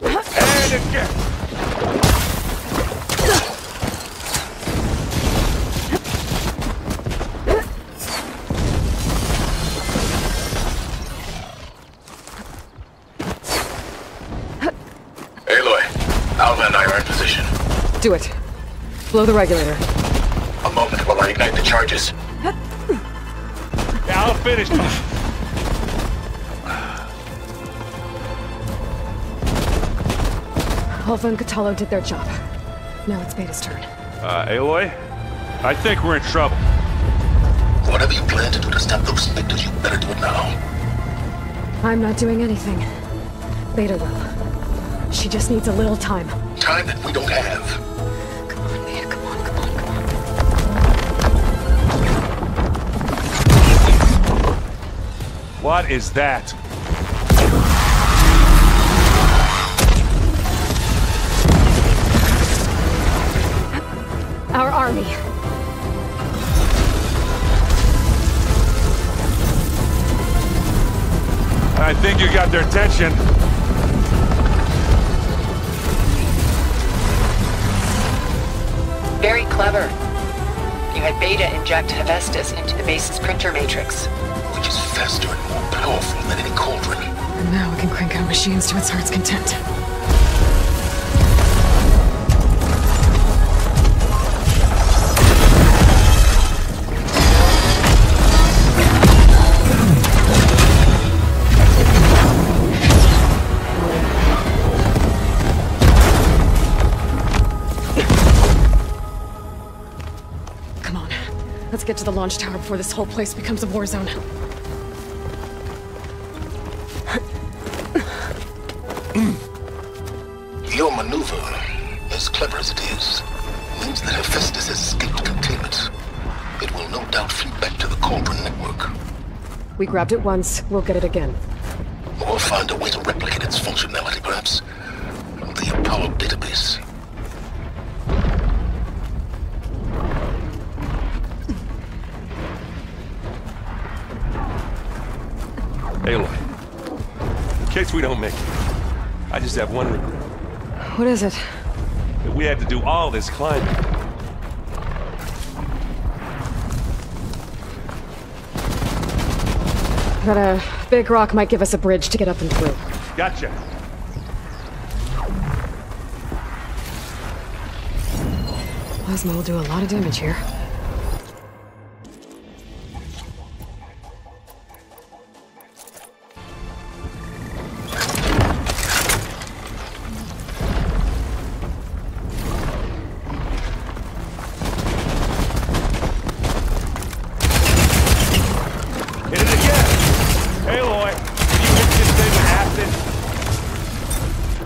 And again. Aloy, Alva and I are in position. Do it. Blow the regulator. A moment while I ignite the charges. Yeah, I'll finish. Alpha and Catalo did their job. Now it's Beta's turn. Aloy? I think we're in trouble. Whatever you plan to do to stop those specters, you better do it now. I'm not doing anything. Beta will. She just needs a little time. Time that we don't have. Come on, Beta, come on, come on, come on. What is that? Our army. I think you got their attention. Very clever. You had Beta inject Hephaestus into the base's printer matrix. Which is faster and more powerful than any cauldron. And now we can crank out machines to its heart's content. Come on. Let's get to the launch tower before this whole place becomes a war zone. Your maneuver, as clever as it is, means that Hephaestus has escaped containment. It will no doubt flee back to the Cauldron network. We grabbed it once, we'll get it again. Or find a way to replicate its functionality, perhaps. The Apollo database. Aloy, in case we don't make it, I just have one regret. What is it? That we had to do all this climbing. But a big rock might give us a bridge to get up and through. Gotcha. Plasma will do a lot of damage here.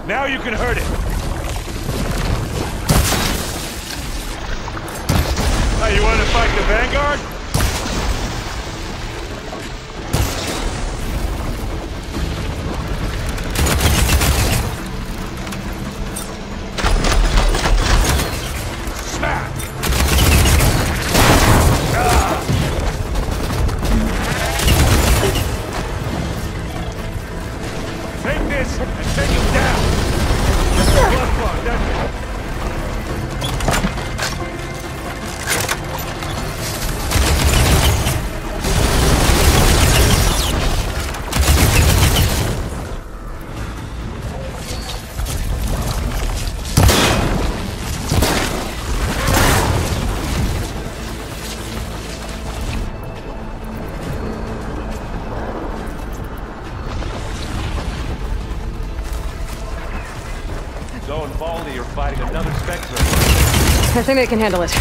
Now you can hurt it. Hey, you want to fight the Vanguard? Smack! Take this and take him down! Zoe and Baldy are fighting another Spectre. I think they can handle it.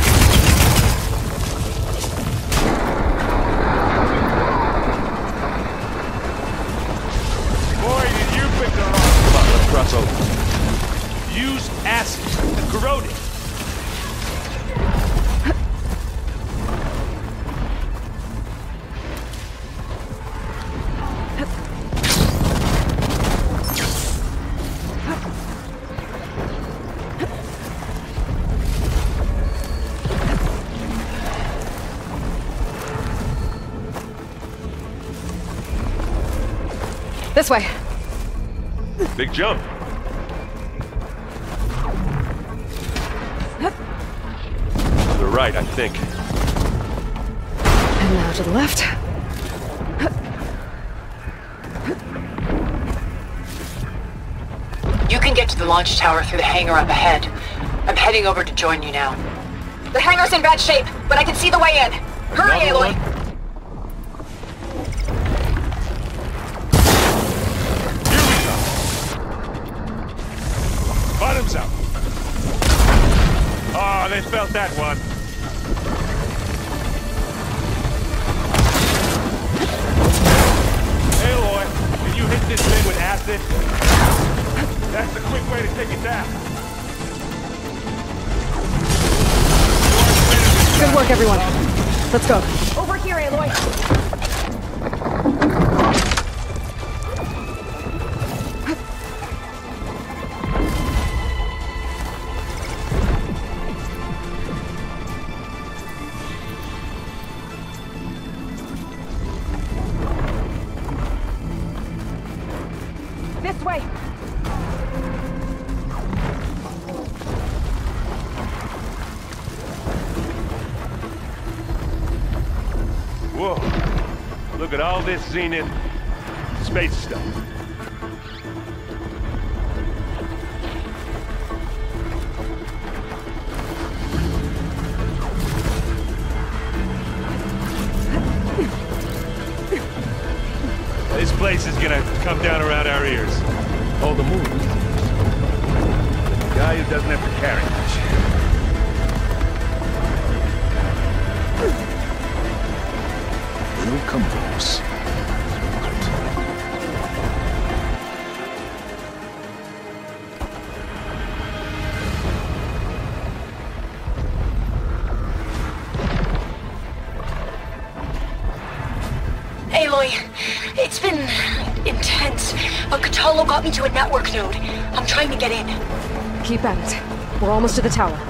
Boy, did you pick the wrong... Come on, let's cross over. Use acid and corrode it. This way. Big jump. To the right, I think. And now to the left. You can get to the launch tower through the hangar up ahead. I'm heading over to join you now. The hangar's in bad shape, but I can see the way in. Hurry, Aloy! Bottoms up. Oh, they felt that one. Aloy, can you hit this thing with acid? That's the quick way to take it down. Good work, everyone. Let's go. Over here, Aloy. This way. Look at all this zenith space stuff. This place is gonna come down around our ears. All the more. Guy who doesn't have to carry much. They'll come for us. Aloy, it's been intense, but Catalo got me to a network node. I'm trying to get in. Keep at it. We're almost to the tower.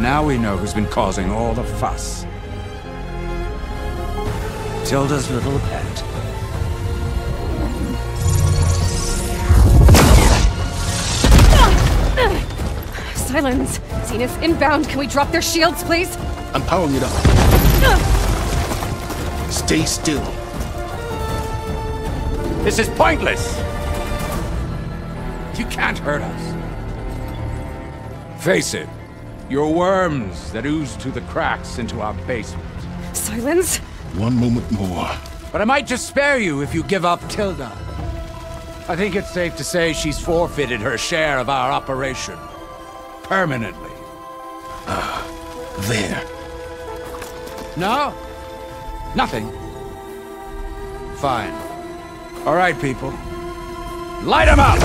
Now we know who's been causing all the fuss. Tilda's little pet. Silence! Zenith inbound! Can we drop their shields, please? I'm powering it up. Stay still. This is pointless! You can't hurt us. Face it. You're worms that ooze through the cracks into our basement. Silence? One moment more. But I might just spare you if you give up Tilda. I think it's safe to say she's forfeited her share of our operation. Permanently. There. No? Nothing. Fine. All right, people. Light 'em up!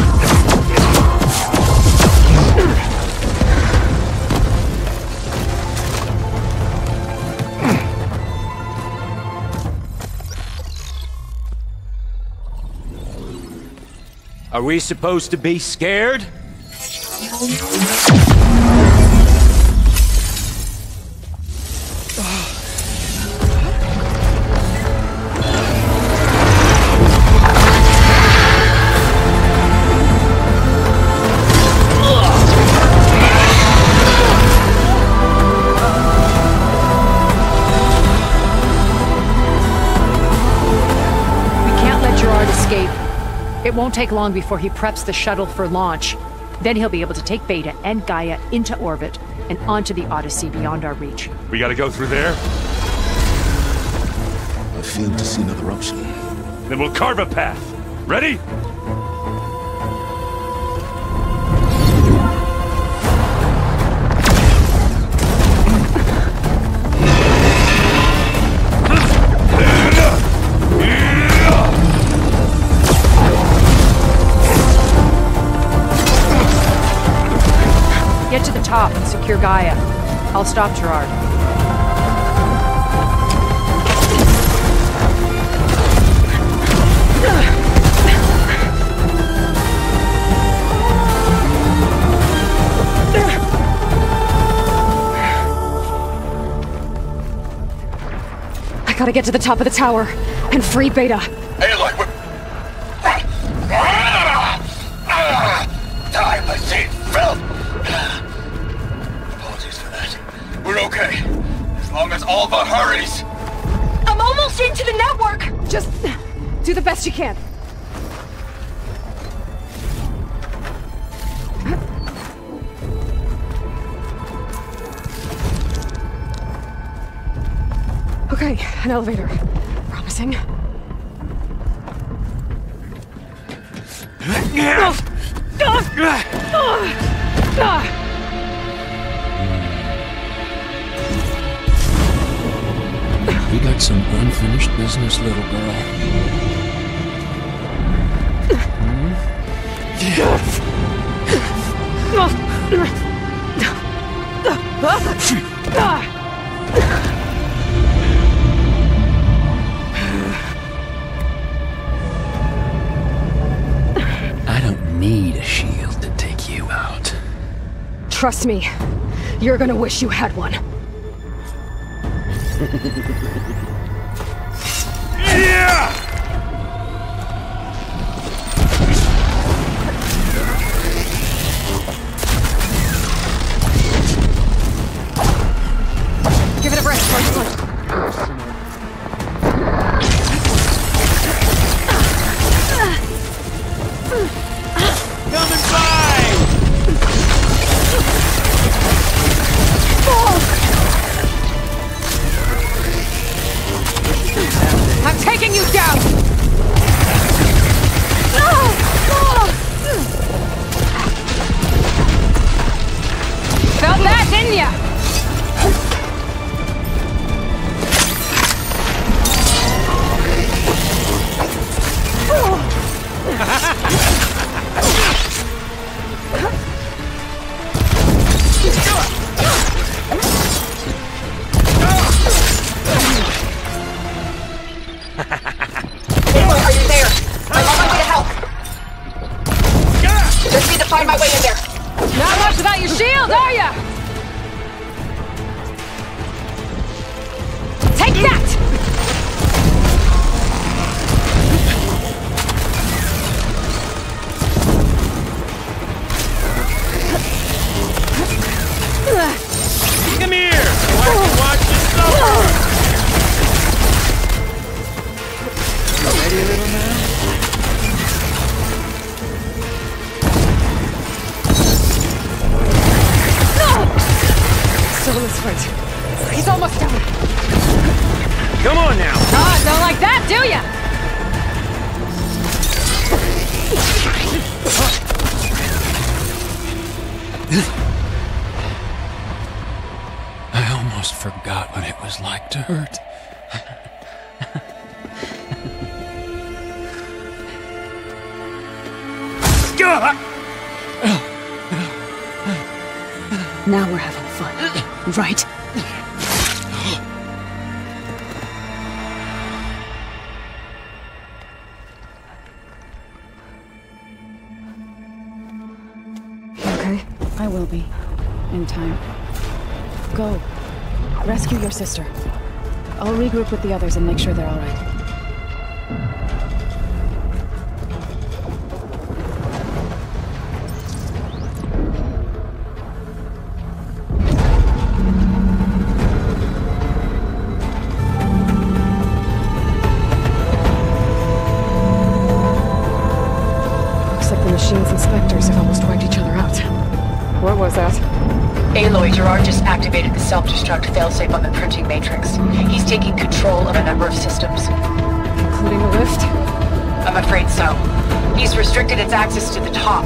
Are we supposed to be scared? It won't take long before he preps the shuttle for launch. Then he'll be able to take Beta and Gaia into orbit and onto the Odyssey beyond our reach. We gotta go through there? I fail to see another option. Then we'll carve a path. Ready? Get to the top and secure Gaia. I'll stop Gerard. I gotta get to the top of the tower and free Beta. Aloy, we're... Time, I see. Filth! Apologies for that. We're okay. As long as Alva hurries. I'm almost into the network! Just do the best you can. Okay, an elevator. Promising. We got some unfinished business, little girl. I don't need a shield to take you out. Trust me, you're gonna wish you had one. Yeah! Give it a breath, first one. Coming by! I'm taking you down! Felt that, didn't ya? Aloy, are you there? I'm on my way to help. Just need to find my way in there. Not much without your shield, are ya? Take that! Come here! Why don't you watch this suffer? Ready, little man? Still in this fight. He's almost down. Come on now! Ah, don't like that, do ya? I almost forgot what it was like to hurt. Now we're having fun, right? Okay? I will be. In time. Go. Rescue your sister. I'll regroup with the others and make sure they're all right. Looks like the machine's inspectors have almost wiped each other out. What was that? Aloy, Gerard just activated the self-destruct failsafe on the printing matrix. He's taking control of a number of systems. Including a lift? I'm afraid so. He's restricted its access to the top.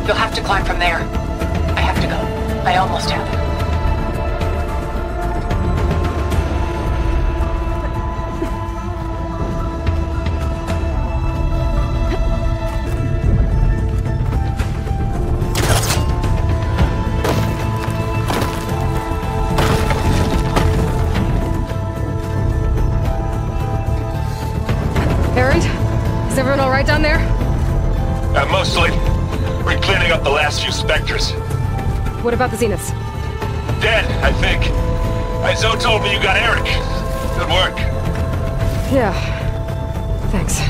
You'll have to climb from there. I have to go. I almost have. Is everyone all right down there? Mostly. We're cleaning up the last few specters. What about the Zeniths? Dead, I think. Zoe told me you got Eric. Good work. Yeah. Thanks.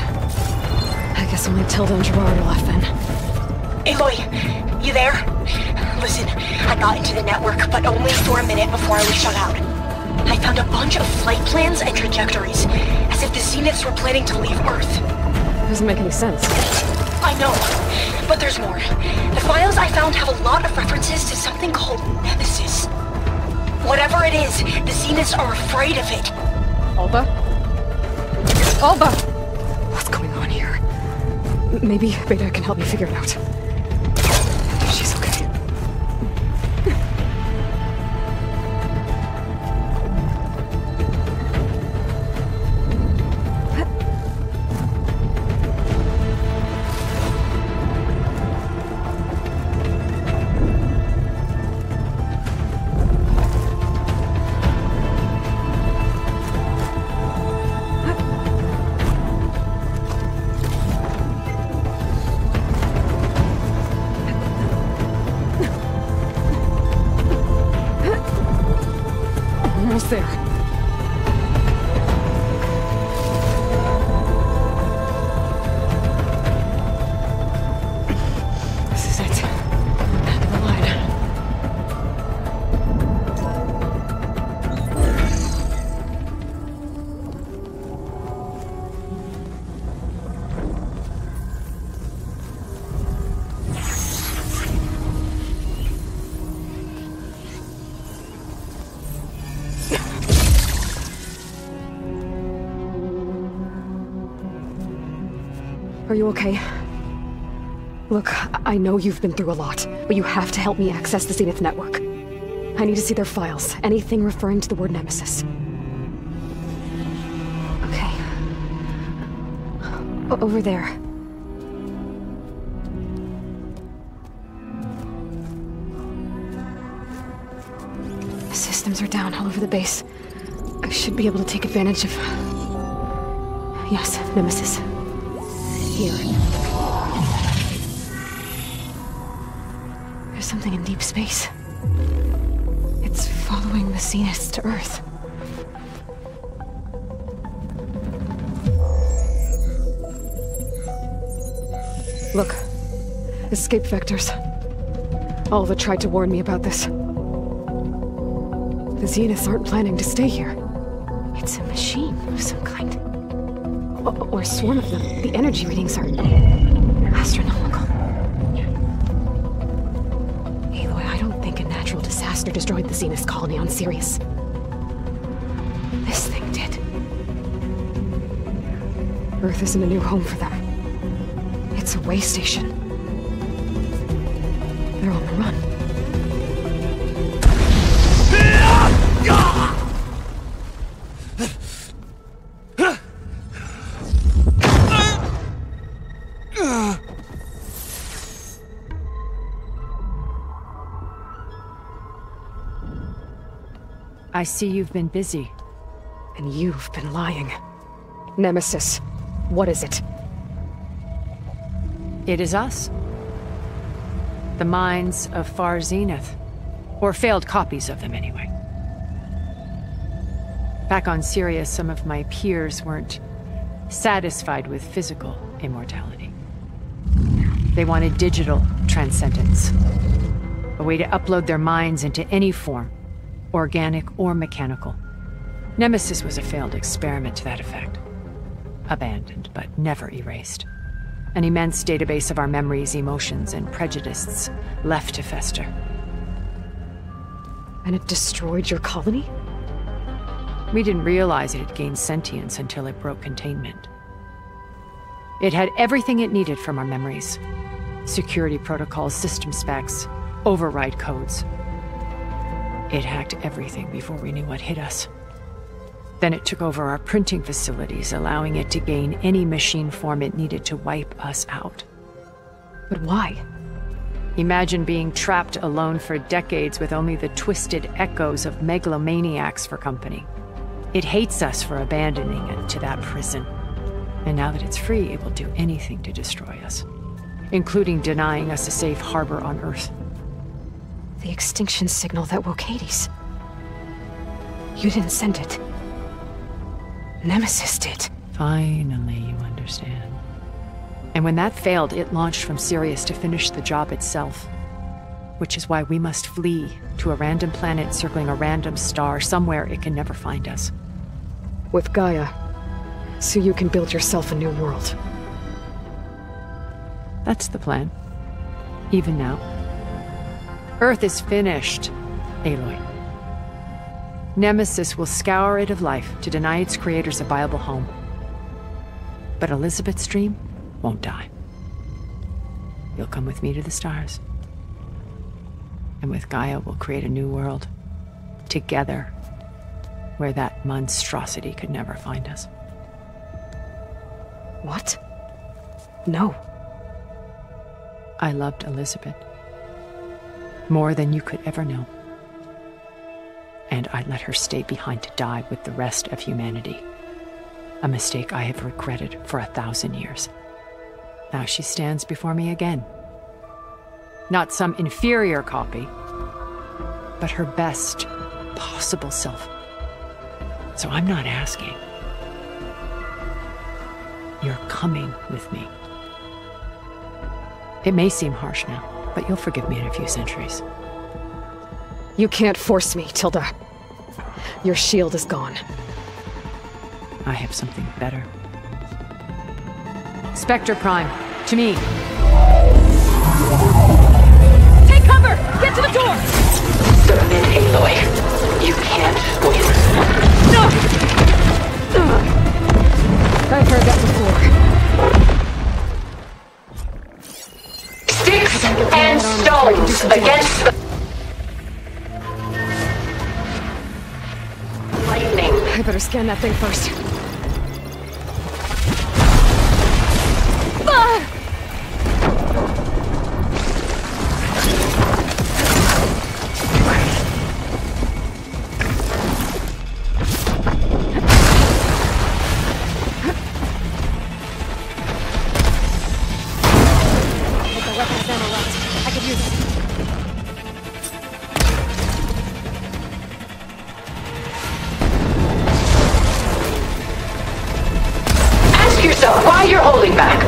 I guess only Tilda and Gerard are left then. Aloy, you there? Listen, I got into the network, but only for a minute before I was shut out. I found a bunch of flight plans and trajectories, as if the Zeniths were planning to leave Earth. Doesn't make any sense. I know, but there's more. The files I found have a lot of references to something called Nemesis. Whatever it is, the Zeniths are afraid of it. Alba? Alba! What's going on here? Maybe Beta can help me figure it out. If she's okay. Are you okay? Look, I know you've been through a lot, but you have to help me access the Zenith network. I need to see their files, anything referring to the word Nemesis. Okay. Over there. The systems are down all over the base. I should be able to take advantage of... Yes, Nemesis. Here. There's something in deep space. It's following the Zeniths to Earth. Look. Escape vectors. Oliva tried to warn me about this. The Zeniths aren't planning to stay here. It's a machine of some kind. Or a swarm of them. The energy readings are... astronomical. Aloy, I don't think a natural disaster destroyed the Zenith colony on Sirius. This thing did. Earth isn't a new home for them. It's a way station. They're on the run. I see you've been busy. And you've been lying. Nemesis, what is it? It is us. The minds of Far Zenith. Or failed copies of them, anyway. Back on Sirius, some of my peers weren't satisfied with physical immortality. They wanted digital transcendence. A way to upload their minds into any form, organic or mechanical. Nemesis was a failed experiment to that effect. Abandoned, but never erased. An immense database of our memories, emotions, and prejudices left to fester. And it destroyed your colony? We didn't realize it had gained sentience until it broke containment. It had everything it needed from our memories. Security protocols, system specs, override codes. It hacked everything before we knew what hit us. Then it took over our printing facilities, allowing it to gain any machine form it needed to wipe us out. But why? Imagine being trapped alone for decades with only the twisted echoes of megalomaniacs for company. It hates us for abandoning it to that prison. And now that it's free, it will do anything to destroy us, including denying us a safe harbor on Earth. The extinction signal that woke Hades. You didn't send it. Nemesis did. Finally, you understand. And when that failed, it launched from Sirius to finish the job itself. Which is why we must flee to a random planet circling a random star, somewhere it can never find us. With Gaia, so you can build yourself a new world. That's the plan. Even now. Earth is finished, Aloy. Nemesis will scour it of life to deny its creators a viable home. But Elizabeth's dream won't die. You'll come with me to the stars. And with Gaia, we'll create a new world. Together. Where that monstrosity could never find us. What? No. I loved Elizabeth. More than you could ever know. And I let her stay behind to die with the rest of humanity. A mistake I have regretted for 1,000 years. Now she stands before me again. Not some inferior copy, but her best possible self. So I'm not asking. You're coming with me. It may seem harsh now, but you'll forgive me in a few centuries. You can't force me, Tilda. Your shield is gone. I have something better. Spectre Prime, to me. Take cover! Get to the door! Submit, Aloy. You can't win. No! I've heard that before. scan that thing first. Why you're holding back?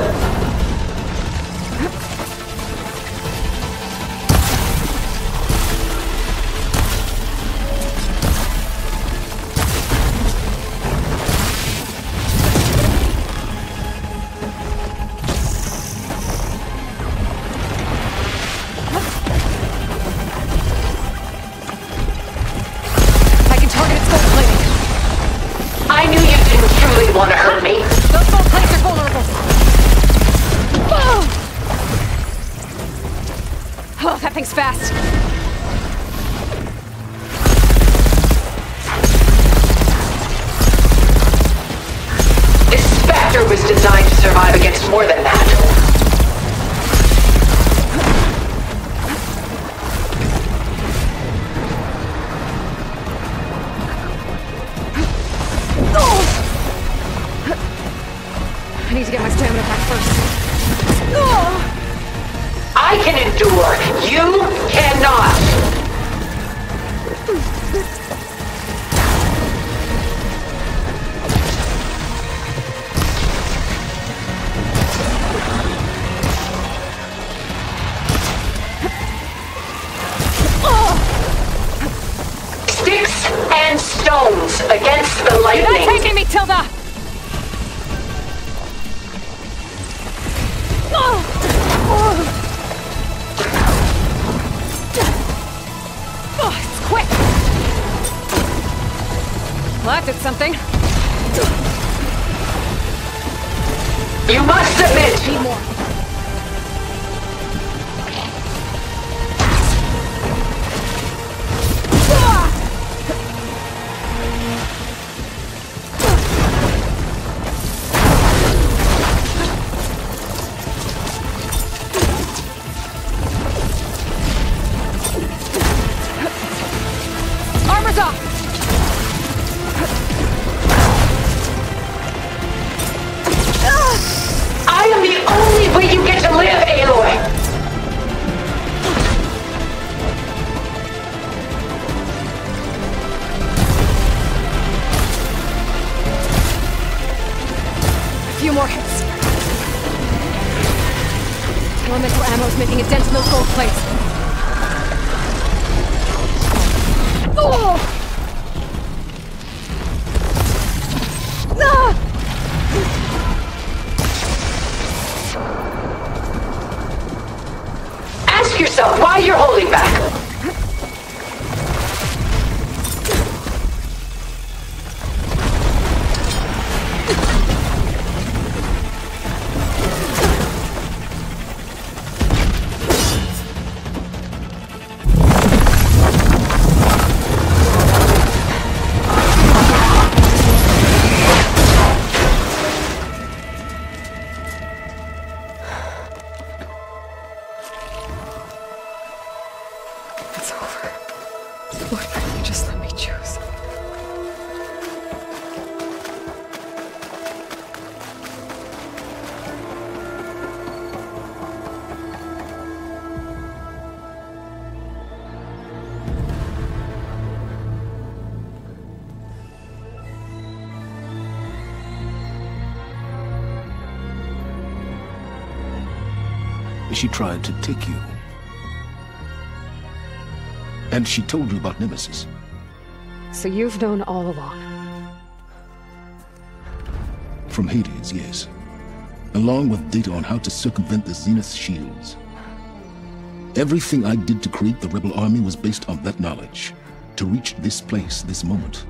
I can target its gold plating. I knew you didn't truly want to hurt me. Those gold plates are vulnerable. Oh, that thing's fast. This Spectre was designed to survive against more than that. I need to get my stamina back first. I can endure. You cannot. Sticks and stones against the lightning. You're not taking me, Tilda! It's quick! Well, that did something. You must submit! Need more. Armor's off! I am the only way you get to live, Aloy! A few more hits. Elemental ammo's making a dent in those gold plates. Oh! Ah! Ask yourself why you're holding back. It's over. Lord, just let me choose. She tried to take you. And she told you about Nemesis. So you've known all along. From Hades, yes. Along with data on how to circumvent the Zenith shields. Everything I did to create the Rebel Army was based on that knowledge. To reach this place, this moment.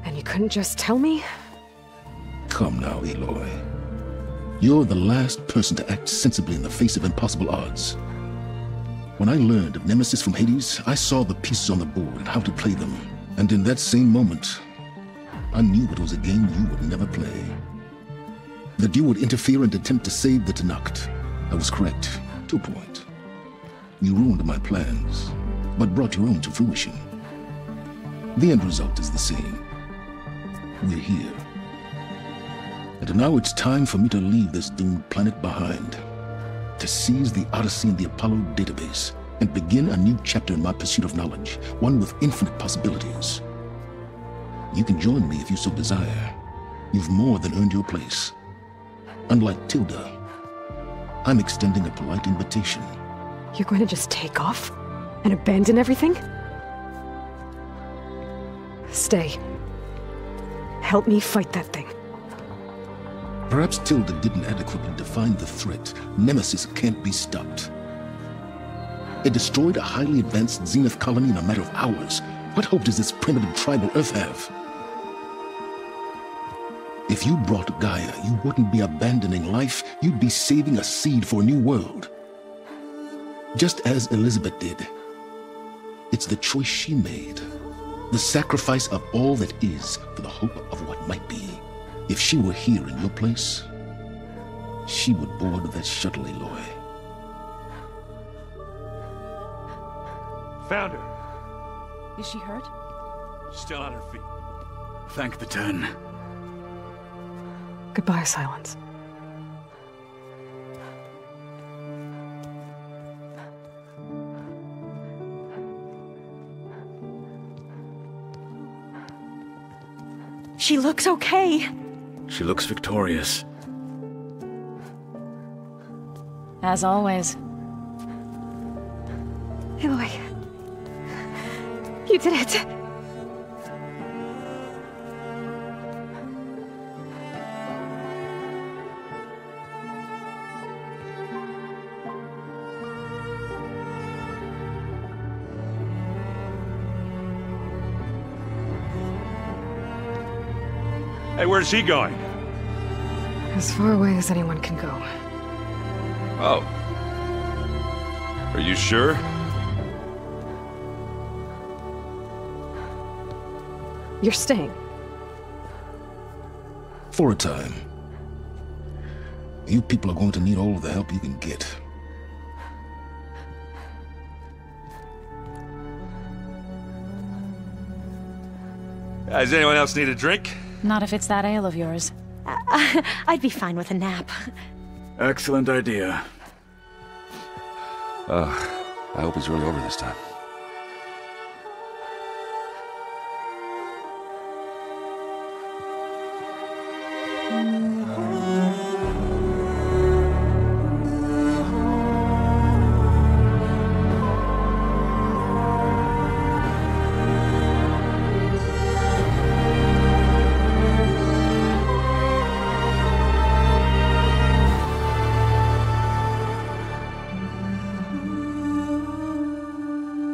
And you couldn't just tell me? Come now, Aloy. You're the last person to act sensibly in the face of impossible odds. When I learned of Nemesis from Hades, I saw the pieces on the board and how to play them. And in that same moment, I knew it was a game you would never play. That you would interfere and attempt to save the Tenakth. I was correct, to a point. You ruined my plans, but brought your own to fruition. The end result is the same. We're here. And now it's time for me to leave this doomed planet behind. To seize the Odyssey and the Apollo database, and begin a new chapter in my pursuit of knowledge, one with infinite possibilities. You can join me if you so desire. You've more than earned your place. Unlike Tilda, I'm extending a polite invitation. You're going to just take off? And abandon everything? Stay. Help me fight that thing. Perhaps Tilda didn't adequately define the threat. Nemesis can't be stopped. It destroyed a highly advanced Zenith colony in a matter of hours. What hope does this primitive tribal Earth have? If you brought Gaia, you wouldn't be abandoning life, you'd be saving a seed for a new world. Just as Elizabeth did. It's the choice she made. The sacrifice of all that is for the hope of what might be. If she were here in your place, she would board that shuttle, Aloy. Found her. Is she hurt? Still on her feet. Thank the Ten. Goodbye, Silence. She looks okay. She looks victorious. As always. Aloy. You did it. Hey, where's he going? As far away as anyone can go. Oh. Are you sure? You're staying. For a time. You people are going to need all of the help you can get. Does anyone else need a drink? Not if it's that ale of yours. I'd be fine with a nap. Excellent idea. I hope it's really over this time.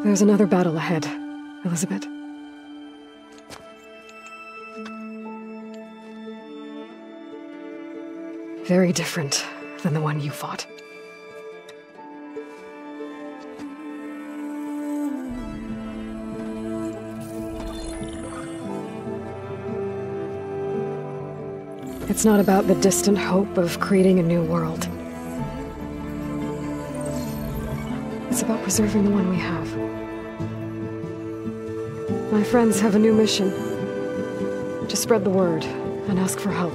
There's another battle ahead, Elizabeth. Very different than the one you fought. It's not about the distant hope of creating a new world. It's about preserving the one we have. My friends have a new mission. To spread the word and ask for help.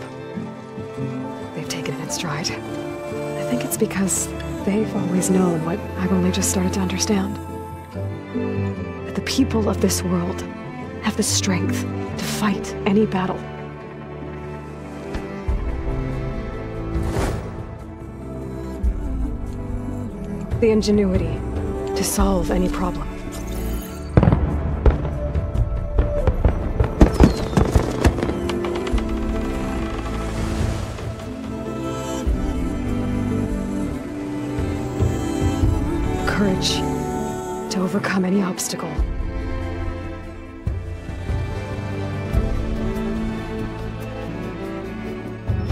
They've taken it in stride. I think it's because they've always known what I've only just started to understand. That the people of this world have the strength to fight any battle. The ingenuity to solve any problem. Courage to overcome any obstacle.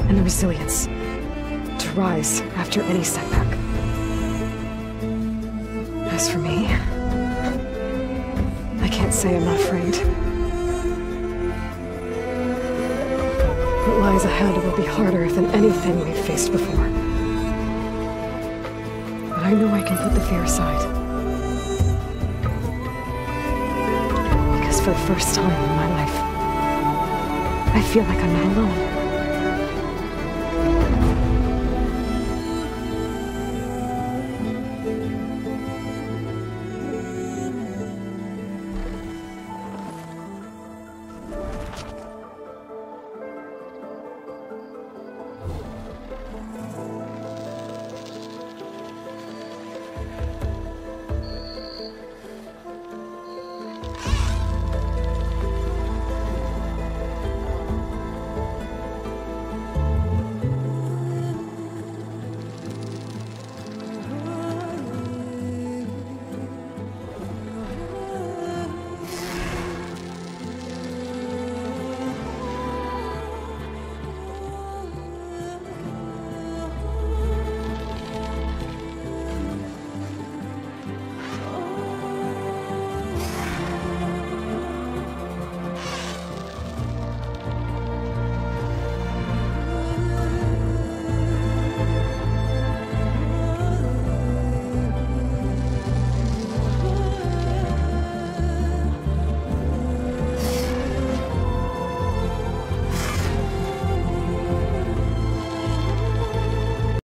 And the resilience to rise after any setback. As for me, I can't say I'm not afraid. What lies ahead will be harder than anything we've faced before. But I know I can put the fear aside. Because for the first time in my life, I feel like I'm not alone.